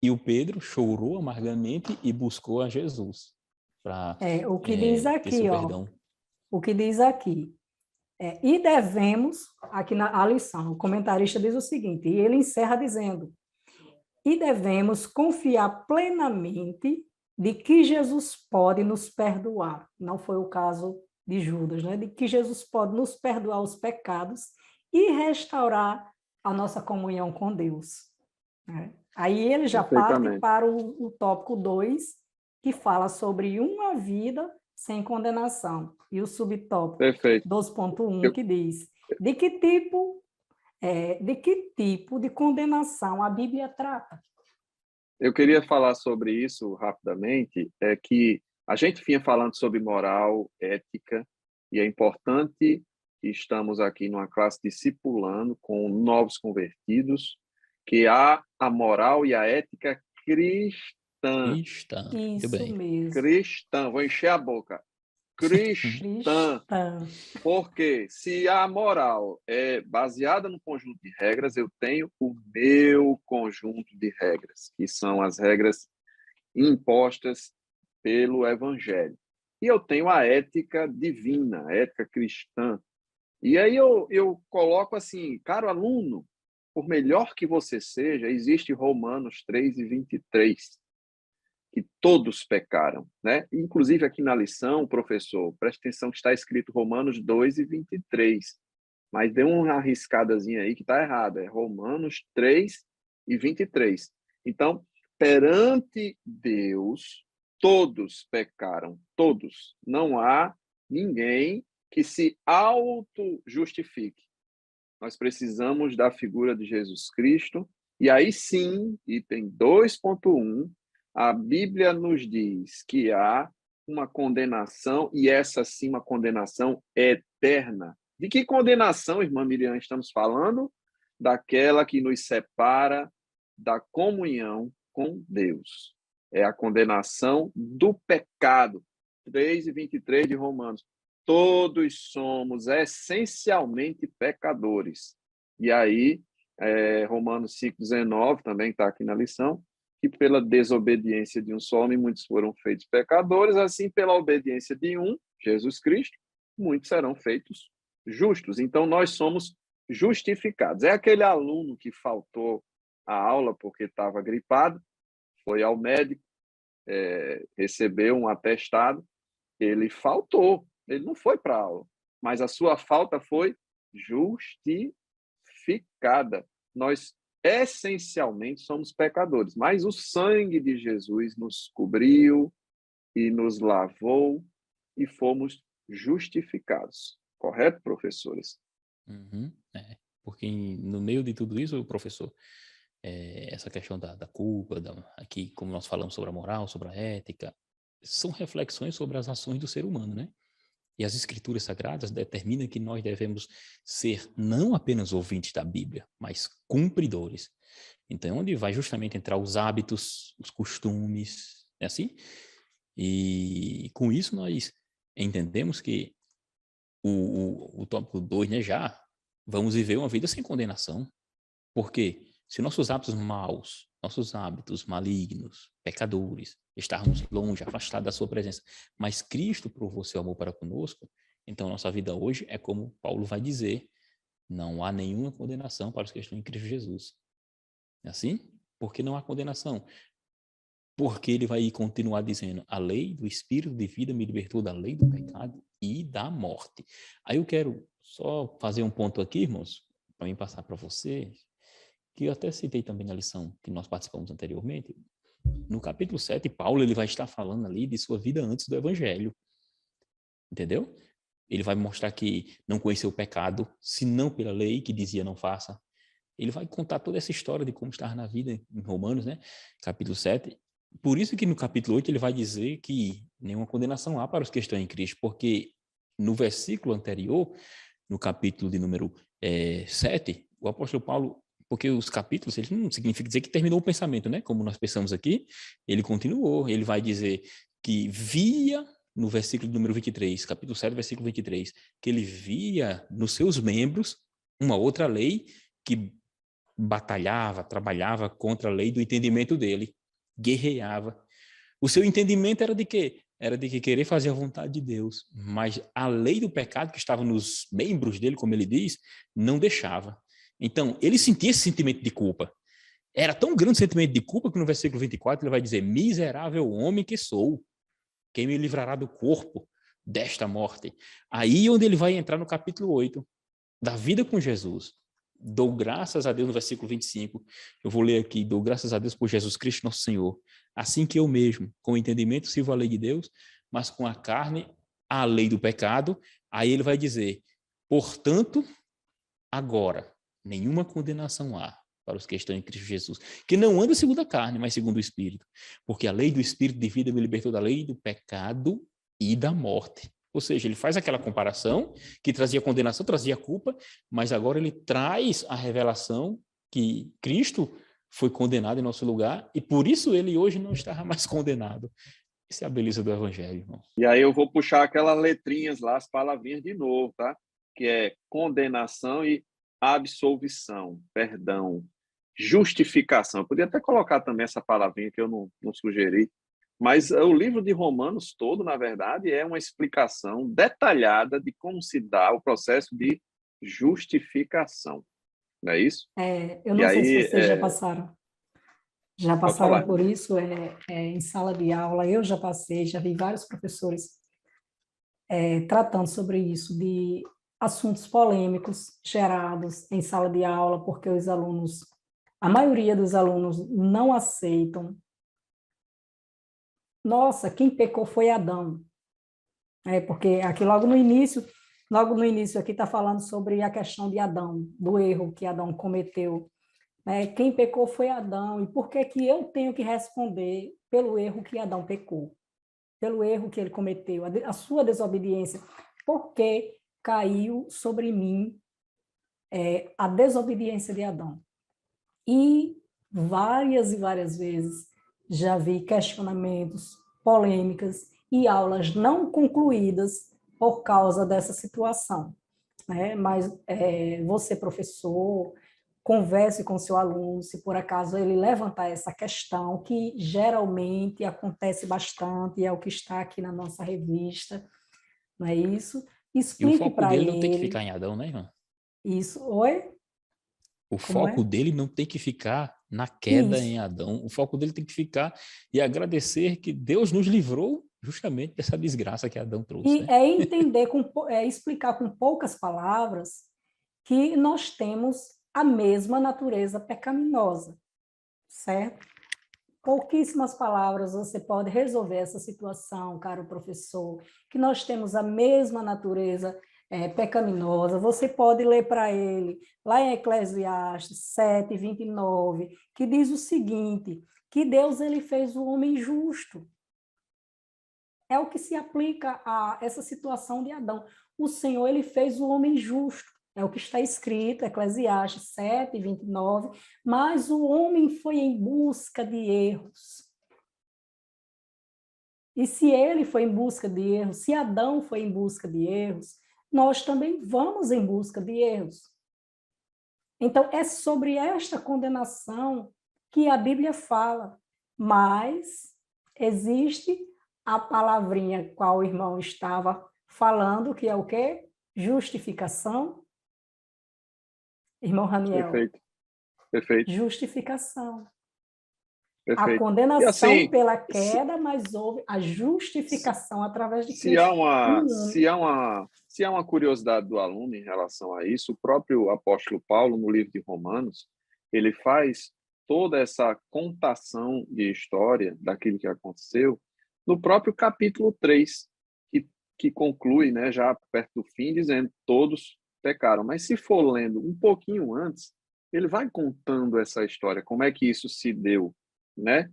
e o Pedro chorou amargamente e buscou a Jesus para O que diz ter seu aqui, ó, perdão. o que diz aqui. E devemos, aqui na lição, o comentarista diz o seguinte, e ele encerra dizendo, e devemos confiar plenamente de que Jesus pode nos perdoar. Não foi o caso de Judas, né? De que Jesus pode nos perdoar os pecados e restaurar a nossa comunhão com Deus. Né? Aí ele já parte Perfeitamente. para o tópico 2, que fala sobre uma vida sem condenação. E o subtópico Perfeito. 2.1, que diz, de que tipo de condenação a Bíblia trata? Eu queria falar sobre isso rapidamente, é que a gente vinha falando sobre moral, ética, e é importante que estamos aqui numa classe discipulando com novos convertidos, que há a moral e a ética cristã. Cristã, muito Isso bem. mesmo. Cristã, vou encher a boca. Cristã. Cristã. Porque se a moral é baseada no conjunto de regras, eu tenho o meu conjunto de regras, que são as regras impostas pelo Evangelho. E eu tenho a ética divina, a ética cristã. E aí eu coloco assim, caro aluno, por melhor que você seja, existe Romanos 3:23, que todos pecaram, né? Inclusive aqui na lição, professor, preste atenção que está escrito Romanos 2:23, mas deu uma arriscadazinha aí que está errada, é Romanos 3:23. Então, perante Deus, todos pecaram, todos. Não há ninguém que se auto-justifique. Nós precisamos da figura de Jesus Cristo, e aí sim, item 2.1, a Bíblia nos diz que há uma condenação, e essa sim uma condenação eterna. De que condenação, irmã Miriam, estamos falando? Daquela que nos separa da comunhão com Deus. É a condenação do pecado. 3:23 de Romanos. Todos somos essencialmente pecadores. E aí, Romanos 5:19 também está aqui na lição, que pela desobediência de um só homem, muitos foram feitos pecadores, assim pela obediência de um, Jesus Cristo, muitos serão feitos justos. Então, nós somos justificados. É aquele aluno que faltou a aula porque estava gripado, foi ao médico, recebeu um atestado, ele faltou, ele não foi para a aula, mas a sua falta foi justificada. Nós essencialmente somos pecadores, mas o sangue de Jesus nos cobriu e nos lavou e fomos justificados. Correto, professores? Uhum, porque no meio de tudo isso, professor, essa questão da culpa, aqui como nós falamos sobre a moral, sobre a ética, são reflexões sobre as ações do ser humano, né? E as escrituras sagradas determinam que nós devemos ser não apenas ouvintes da Bíblia, mas cumpridores. Então, onde vai justamente entrar os hábitos, os costumes, é assim? E com isso nós entendemos que o tópico 2, né, já vamos viver uma vida sem condenação. Porque se nossos hábitos maus, nossos hábitos malignos, pecadores, estarmos longe, afastados da sua presença, mas Cristo provou seu amor para conosco, então nossa vida hoje é como Paulo vai dizer, não há nenhuma condenação para os que estão em Cristo Jesus. É assim? Por que não há condenação? Porque ele vai continuar dizendo, a lei do Espírito de vida me libertou da lei do pecado e da morte. Aí eu quero só fazer um ponto aqui, irmãos, para mim passar para vocês, que eu até citei também na lição que nós participamos anteriormente. No capítulo 7, Paulo ele vai estar falando ali de sua vida antes do Evangelho. Entendeu? Ele vai mostrar que não conheceu o pecado, senão pela lei que dizia não faça. Ele vai contar toda essa história de como estar na vida em Romanos, né? Capítulo 7. Por isso que no capítulo 8 ele vai dizer que nenhuma condenação há para os que estão em Cristo, porque no versículo anterior, no capítulo de número 7, o apóstolo Paulo, porque os capítulos, ele não significa dizer que terminou o pensamento, né? Como nós pensamos aqui, ele continuou, ele vai dizer que via, no versículo número 23, capítulo 7, versículo 23, que ele via nos seus membros uma outra lei que batalhava, trabalhava contra a lei do entendimento dele, guerreava. O seu entendimento era de quê? Era de que querer fazer a vontade de Deus, mas a lei do pecado que estava nos membros dele, como ele diz, não deixava. Então, ele sentia esse sentimento de culpa. Era tão grande o sentimento de culpa que no versículo 24 ele vai dizer, miserável homem que sou, quem me livrará do corpo desta morte? Aí onde ele vai entrar no capítulo 8, da vida com Jesus. Dou graças a Deus no versículo 25, eu vou ler aqui, dou graças a Deus por Jesus Cristo nosso Senhor, assim que eu mesmo, com o entendimento, sirvo a lei de Deus, mas com a carne, a lei do pecado. Aí ele vai dizer, portanto, agora, nenhuma condenação há para os que estão em Cristo Jesus, que não andam segundo a carne, mas segundo o Espírito, porque a lei do Espírito de vida me libertou da lei do pecado e da morte. Ou seja, ele faz aquela comparação que trazia condenação, trazia culpa, mas agora ele traz a revelação que Cristo foi condenado em nosso lugar e por isso ele hoje não está mais condenado. Essa é a beleza do Evangelho, irmão. E aí eu vou puxar aquelas letrinhas lá, as palavrinhas de novo, tá? Que é condenação e absolvição, perdão, justificação. Eu podia até colocar também essa palavrinha que eu não sugeri, mas o livro de Romanos todo, na verdade, é uma explicação detalhada de como se dá o processo de justificação. não é isso? Eu E não sei se aí, vocês já pode passaram falar. por isso em sala de aula. Eu já passei, já vi vários professores tratando sobre isso, de assuntos polêmicos gerados em sala de aula, porque os alunos, a maioria dos alunos não aceitam. Nossa, quem pecou foi Adão. Porque aqui logo no início aqui está falando sobre a questão de Adão, do erro que Adão cometeu. Quem pecou foi Adão, e por que que eu tenho que responder pelo erro que Adão pecou? Pelo erro que ele cometeu, a sua desobediência, porque caiu sobre mim a desobediência de Adão. E várias vezes já vi questionamentos, polêmicas e aulas não concluídas por causa dessa situação. Mas você, professor, converse com seu aluno, se por acaso ele levantar essa questão, que geralmente acontece bastante, é o que está aqui na nossa revista, não é isso? E o Explique foco para dele não tem que ele ficar em Adão, né, irmã? isso. Oi? O Como foco é? dele não tem que ficar na queda em Isso. Adão. O foco dele tem que ficar e agradecer que Deus nos livrou justamente dessa desgraça que Adão trouxe, E né? é entender, explicar com poucas palavras que nós temos a mesma natureza pecaminosa, certo? Pouquíssimas palavras você pode resolver essa situação, caro professor, que nós temos a mesma natureza pecaminosa. Você pode ler para ele, lá em Eclesiastes 7:29, que diz o seguinte, que Deus ele fez o homem justo. É o que se aplica a essa situação de Adão. O Senhor ele fez o homem justo. É o que está escrito, Eclesiastes 7:29. Mas o homem foi em busca de erros. E se ele foi em busca de erros, se Adão foi em busca de erros, nós também vamos em busca de erros. Então, é sobre esta condenação que a Bíblia fala. Mas existe a palavrinha qual o irmão estava falando, que é o quê? Justificação. Irmão Raniel, Perfeito, perfeito, justificação. A perfeito. E condenação assim, pela se, queda, mas houve a justificação através de se há Cristo. uma, se há uma, se há uma curiosidade do aluno em relação a isso, o próprio apóstolo Paulo, no livro de Romanos, ele faz toda essa contação de história daquilo que aconteceu no próprio capítulo 3, que conclui, né, já perto do fim, dizendo todos pecaram. Mas se for lendo um pouquinho antes, ele vai contando essa história, como é que isso se deu, né?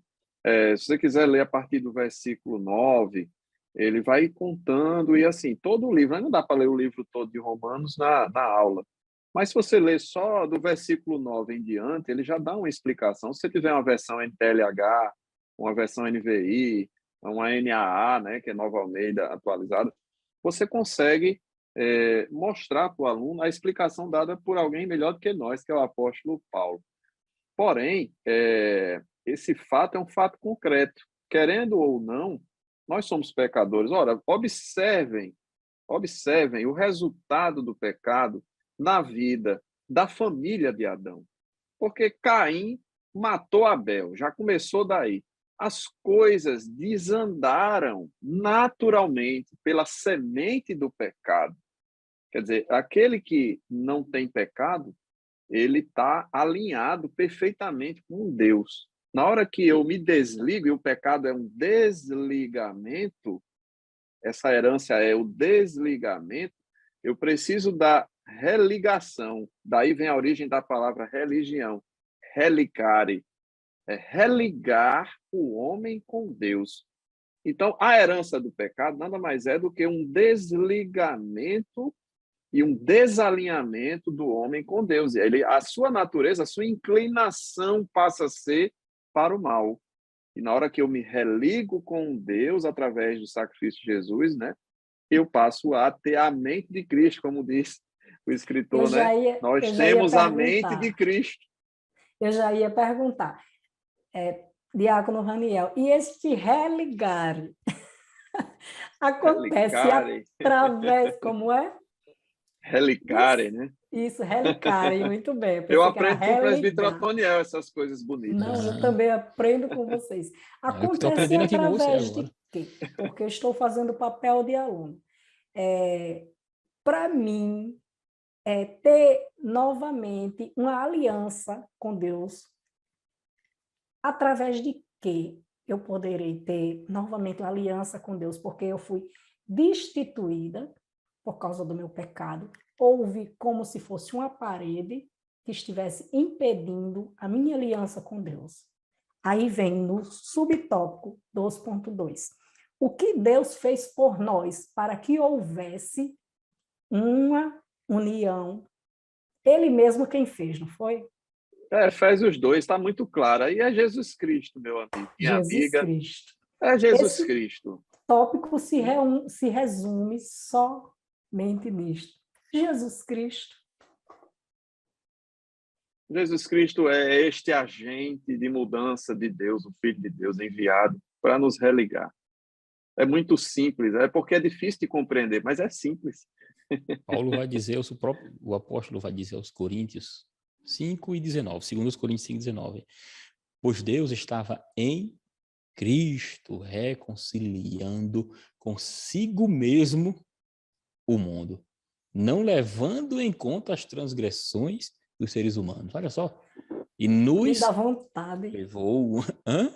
Se você quiser ler a partir do versículo 9, ele vai contando, e assim, todo o livro, não dá para ler o livro todo de Romanos na aula, mas se você ler só do versículo 9 em diante, ele já dá uma explicação. Se você tiver uma versão NTLH, uma versão NVI, uma NAA, né, que é Nova Almeida atualizada, você consegue mostrar para o aluno a explicação dada por alguém melhor do que nós, que é o apóstolo Paulo. Porém, esse fato é um fato concreto. Querendo ou não, nós somos pecadores. Ora, observem o resultado do pecado na vida da família de Adão. Porque Caim matou Abel, já começou daí. As coisas desandaram naturalmente pela semente do pecado. Quer dizer, aquele que não tem pecado, ele está alinhado perfeitamente com Deus. Na hora que eu me desligo, e o pecado é um desligamento, essa herança é o desligamento, eu preciso da religação. Daí vem a origem da palavra religião. Relicare. É religar o homem com Deus. Então, a herança do pecado nada mais é do que um desligamento e um desalinhamento do homem com Deus. A sua natureza, a sua inclinação passa a ser para o mal. E na hora que eu me religo com Deus através do sacrifício de Jesus, né, eu passo a ter a mente de Cristo, como diz o escritor, né? Eu Nós já ia temos a mente de perguntar. Cristo. Eu já ia perguntar. Diácono Raniel, e este religar acontece Relicare, através, como é? relicare, né? Isso, relicário, muito bem. Eu Eu pensei que era aprendo com o presbítero religar. Otoniel essas coisas bonitas. Não, eu Não, também aprendo com vocês. eu estou Acontece aprendendo aqui com você através agora. de quê? Porque eu estou fazendo o papel de aluno. Para mim, ter novamente uma aliança com Deus, através de quê eu poderei ter novamente uma aliança com Deus? Porque eu fui destituída por causa do meu pecado. Houve como se fosse uma parede que estivesse impedindo a minha aliança com Deus. Aí vem no subtópico 2.2. O que Deus fez por nós para que houvesse uma união? Ele mesmo quem fez, não foi? Efésios 2 está muito claro. Aí é Jesus Cristo, meu amigo, minha Jesus amiga. Cristo. É Jesus Esse Cristo. tópico se resume somente nisto. Jesus Cristo. Jesus Cristo é este agente de mudança de Deus, o Filho de Deus enviado para nos religar. É muito simples, é porque é difícil de compreender, mas é simples. Paulo vai dizer, o apóstolo vai dizer aos Coríntios 5:19, segundo os Coríntios 5:19, pois Deus estava em Cristo reconciliando consigo mesmo o mundo, não levando em conta as transgressões dos seres humanos. Olha só. E Me dá nos vontade. levou... Hã?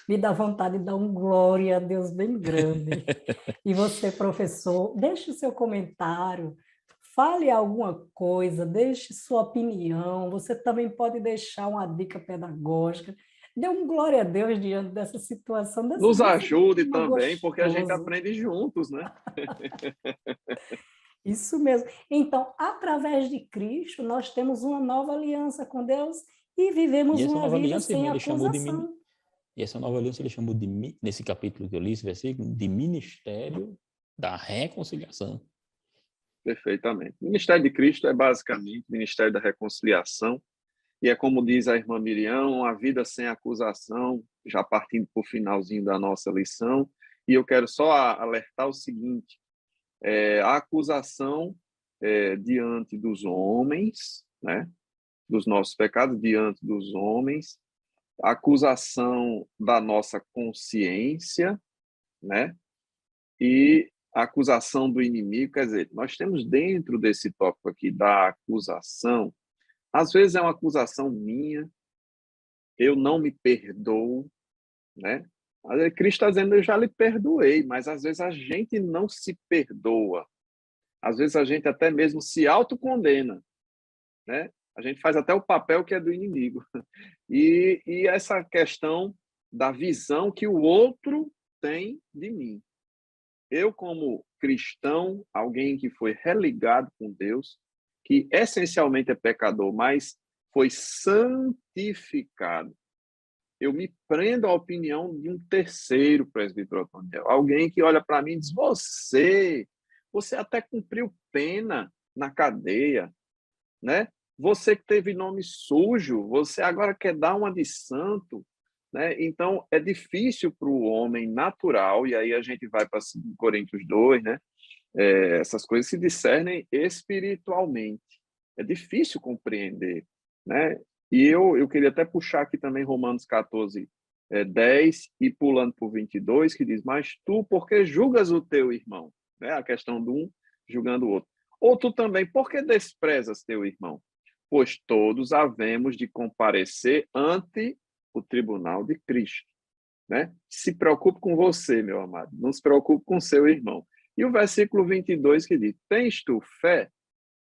Me dá vontade de dar um glória a Deus bem grande. E você, professor, deixe o seu comentário, fale alguma coisa, deixe sua opinião. Você também pode deixar uma dica pedagógica. Dê um glória a Deus diante dessa situação, Nos desse ajude tema também, porque a gente gostoso. aprende juntos, né? Isso mesmo. Então, através de Cristo, nós temos uma nova aliança com Deus e E vivemos essa uma nova vida aliança, irmão, sem ele chamou de acusação. E essa nova aliança ele chamou de, nesse capítulo que eu li, esse versículo, de ministério da reconciliação. Perfeitamente. O ministério de Cristo é basicamente o ministério da reconciliação, e é como diz a irmã Miriam, uma vida sem acusação, já partindo para o finalzinho da nossa lição. E eu quero só alertar o seguinte: a acusação diante dos homens, né, dos nossos pecados diante dos homens, a acusação da nossa consciência, né, e a acusação do inimigo. Quer dizer, nós temos dentro desse tópico aqui da acusação, às vezes é uma acusação minha, eu não me perdoo, né? Cristo está dizendo, eu já lhe perdoei, mas às vezes a gente não se perdoa. Às vezes a gente até mesmo se autocondena, né? A gente faz até o papel que é do inimigo. E essa questão da visão que o outro tem de mim. Eu, como cristão, alguém que foi religado com Deus, que essencialmente é pecador, mas foi santificado, eu me prendo à opinião de um terceiro presbítero Otoniel, alguém que olha para mim e diz, você até cumpriu pena na cadeia, né? Você que teve nome sujo, você agora quer dar uma de santo, né? Então, é difícil para o homem natural, e aí a gente vai para 2 Coríntios 2, né? Essas coisas se discernem espiritualmente. É difícil compreender, né? E eu queria até puxar aqui também Romanos 14, 10, e pulando para o 22, que diz, mas tu, por que julgas o teu irmão? Né? A questão de um julgando o outro. Ou tu também, por que desprezas teu irmão? Pois todos havemos de comparecer ante o tribunal de Cristo, né? Se preocupe com você, meu amado, não se preocupe com seu irmão. E o versículo 22 que diz, tens tu fé?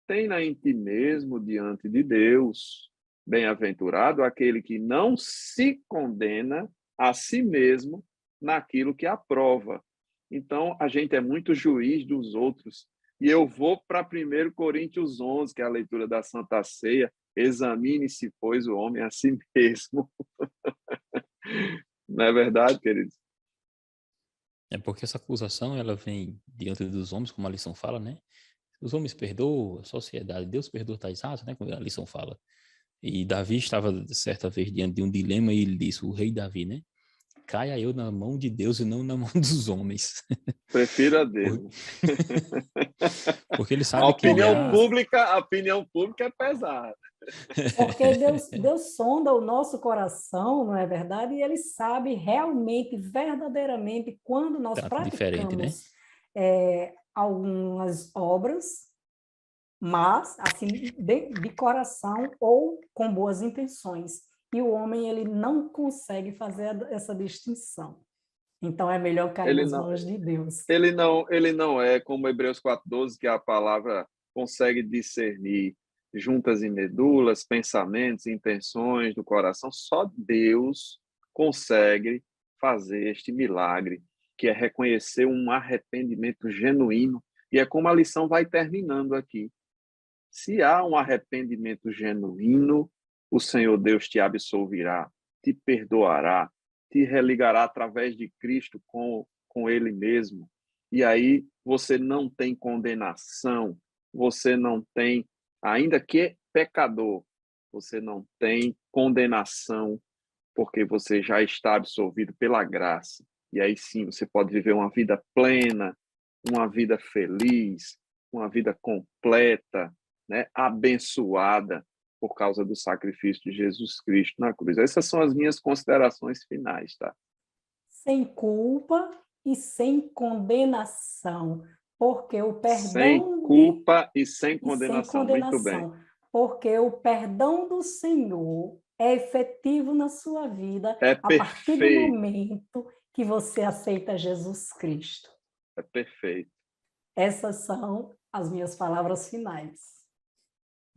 Tem-na em ti mesmo diante de Deus. Bem-aventurado aquele que não se condena a si mesmo naquilo que aprova. Então, a gente é muito juiz dos outros. E eu vou para 1 Coríntios 11, que é a leitura da Santa Ceia. Examine-se, pois, o homem a si mesmo. Não é verdade, queridos? É porque essa acusação, ela vem diante dos homens, como a lição fala, né? Os homens perdoam, a sociedade, Deus perdoa tais atos, né? Como a lição fala. E Davi estava, certa vez, diante de um dilema e ele disse, o rei Davi, né? caia eu na mão de Deus e não na mão dos homens. Prefiro a Deus. Porque ele A sabe que a opinião pública é pesada. Porque Deus sonda o nosso coração, não é verdade? E Ele sabe realmente, verdadeiramente, quando nós Trata diferente, né? praticamos algumas obras, mas assim de coração ou com boas intenções. E o homem ele não consegue fazer essa distinção. Então é melhor cair Ele nas não, mãos de Deus. ele não é como Hebreus 4:12, que a palavra consegue discernir juntas e medulas, pensamentos, intenções do coração. Só Deus consegue fazer este milagre, que é reconhecer um arrependimento genuíno. E é como a lição vai terminando aqui. Se há um arrependimento genuíno, o Senhor Deus te absolverá, te perdoará, te religará através de Cristo com Ele mesmo. E aí você não tem condenação, você não tem, ainda que pecador, você não tem condenação, porque você já está absolvido pela graça. E aí sim você pode viver uma vida plena, uma vida feliz, uma vida completa, né, abençoada por causa do sacrifício de Jesus Cristo na cruz. Essas são as minhas considerações finais, tá? Sem culpa e sem condenação, porque o Sem perdão culpa e sem e sem condenação. Muito bem. condenação, porque o perdão do Senhor é efetivo na sua vida É a partir do perfeito. momento que você aceita Jesus Cristo. É perfeito. Essas são as minhas palavras finais.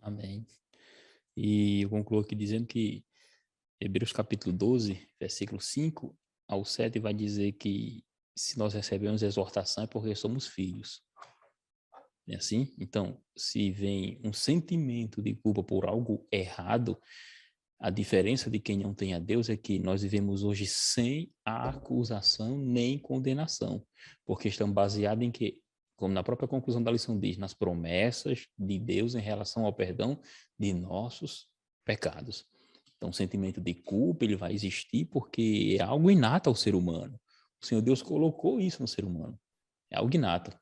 Amém. E eu concluo aqui dizendo que Hebreus capítulo 12, versículo 5 ao 7 vai dizer que se nós recebemos exortação é porque somos filhos. É assim? Então, se vem um sentimento de culpa por algo errado, a diferença de quem não tem a Deus é que nós vivemos hoje sem acusação nem condenação, porque estamos baseados em que, como na própria conclusão da lição diz, nas promessas de Deus em relação ao perdão de nossos pecados. Então, o sentimento de culpa ele vai existir porque é algo inato ao ser humano. O Senhor Deus colocou isso no ser humano. É algo inato.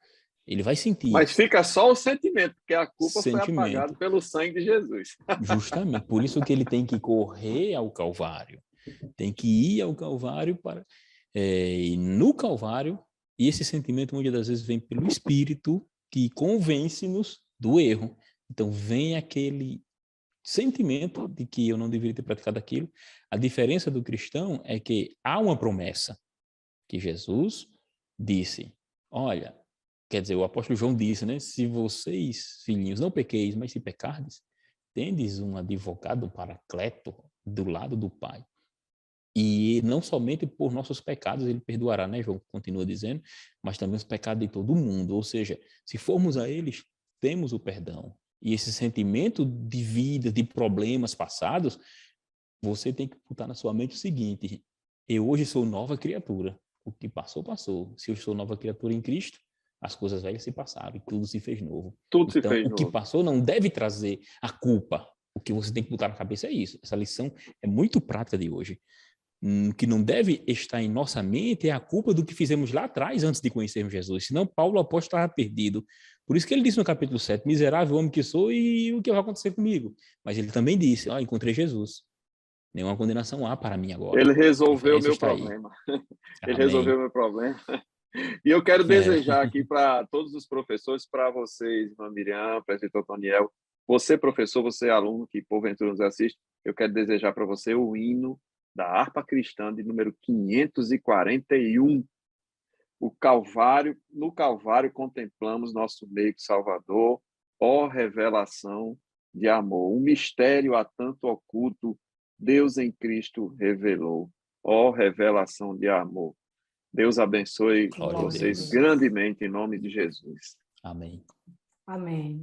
Ele vai sentir Mas fica só o sentimento, porque a culpa foi apagada sentimento. pelo sangue de Jesus. Justamente. Por isso que ele tem que correr ao Calvário. Tem que ir ao Calvário para... e no Calvário, e esse sentimento muitas das vezes vem pelo Espírito que convence-nos do erro. Então vem aquele sentimento de que eu não deveria ter praticado aquilo. A diferença do cristão é que há uma promessa que Jesus disse, olha, quer dizer, o apóstolo João disse, né? Se vocês, filhinhos, não pequeis, mas se pecardes, tendes um advogado, um paracleto, do lado do Pai. E não somente por nossos pecados ele perdoará, né, João continua dizendo, mas também os pecados de todo mundo. Ou seja, se formos a eles, temos o perdão. E esse sentimento de vida, de problemas passados, você tem que botar na sua mente o seguinte, eu hoje sou nova criatura. O que passou, passou. Se eu sou nova criatura em Cristo, as coisas velhas se passaram e tudo se fez novo. Tudo se Então, fez o que novo. passou não deve trazer a culpa. O que você tem que botar na cabeça é isso. Essa lição é muito prática de hoje. O que não deve estar em nossa mente é a culpa do que fizemos lá atrás, antes de conhecermos Jesus. Senão, Paulo, o apóstolo, estava perdido. Por isso que ele disse no capítulo 7, miserável homem que sou e o que vai acontecer comigo? Mas ele também disse, encontrei Jesus. Nenhuma condenação há para mim agora. Ele A resolveu o diferença meu está aí. problema. Ele resolveu Amém. o meu problema. E eu quero desejar aqui para todos os professores, para vocês, irmã Miriam, presbítero Toniel, você, professor, você, aluno, que porventura nos assiste, eu quero desejar para você o hino da harpa cristã de número 541. O Calvário, no Calvário contemplamos nosso meio Salvador, ó revelação de amor. Um mistério há tanto oculto, Deus em Cristo revelou, ó revelação de amor. Deus abençoe Glória a vocês Deus. grandemente em nome de Jesus. Amém. Amém.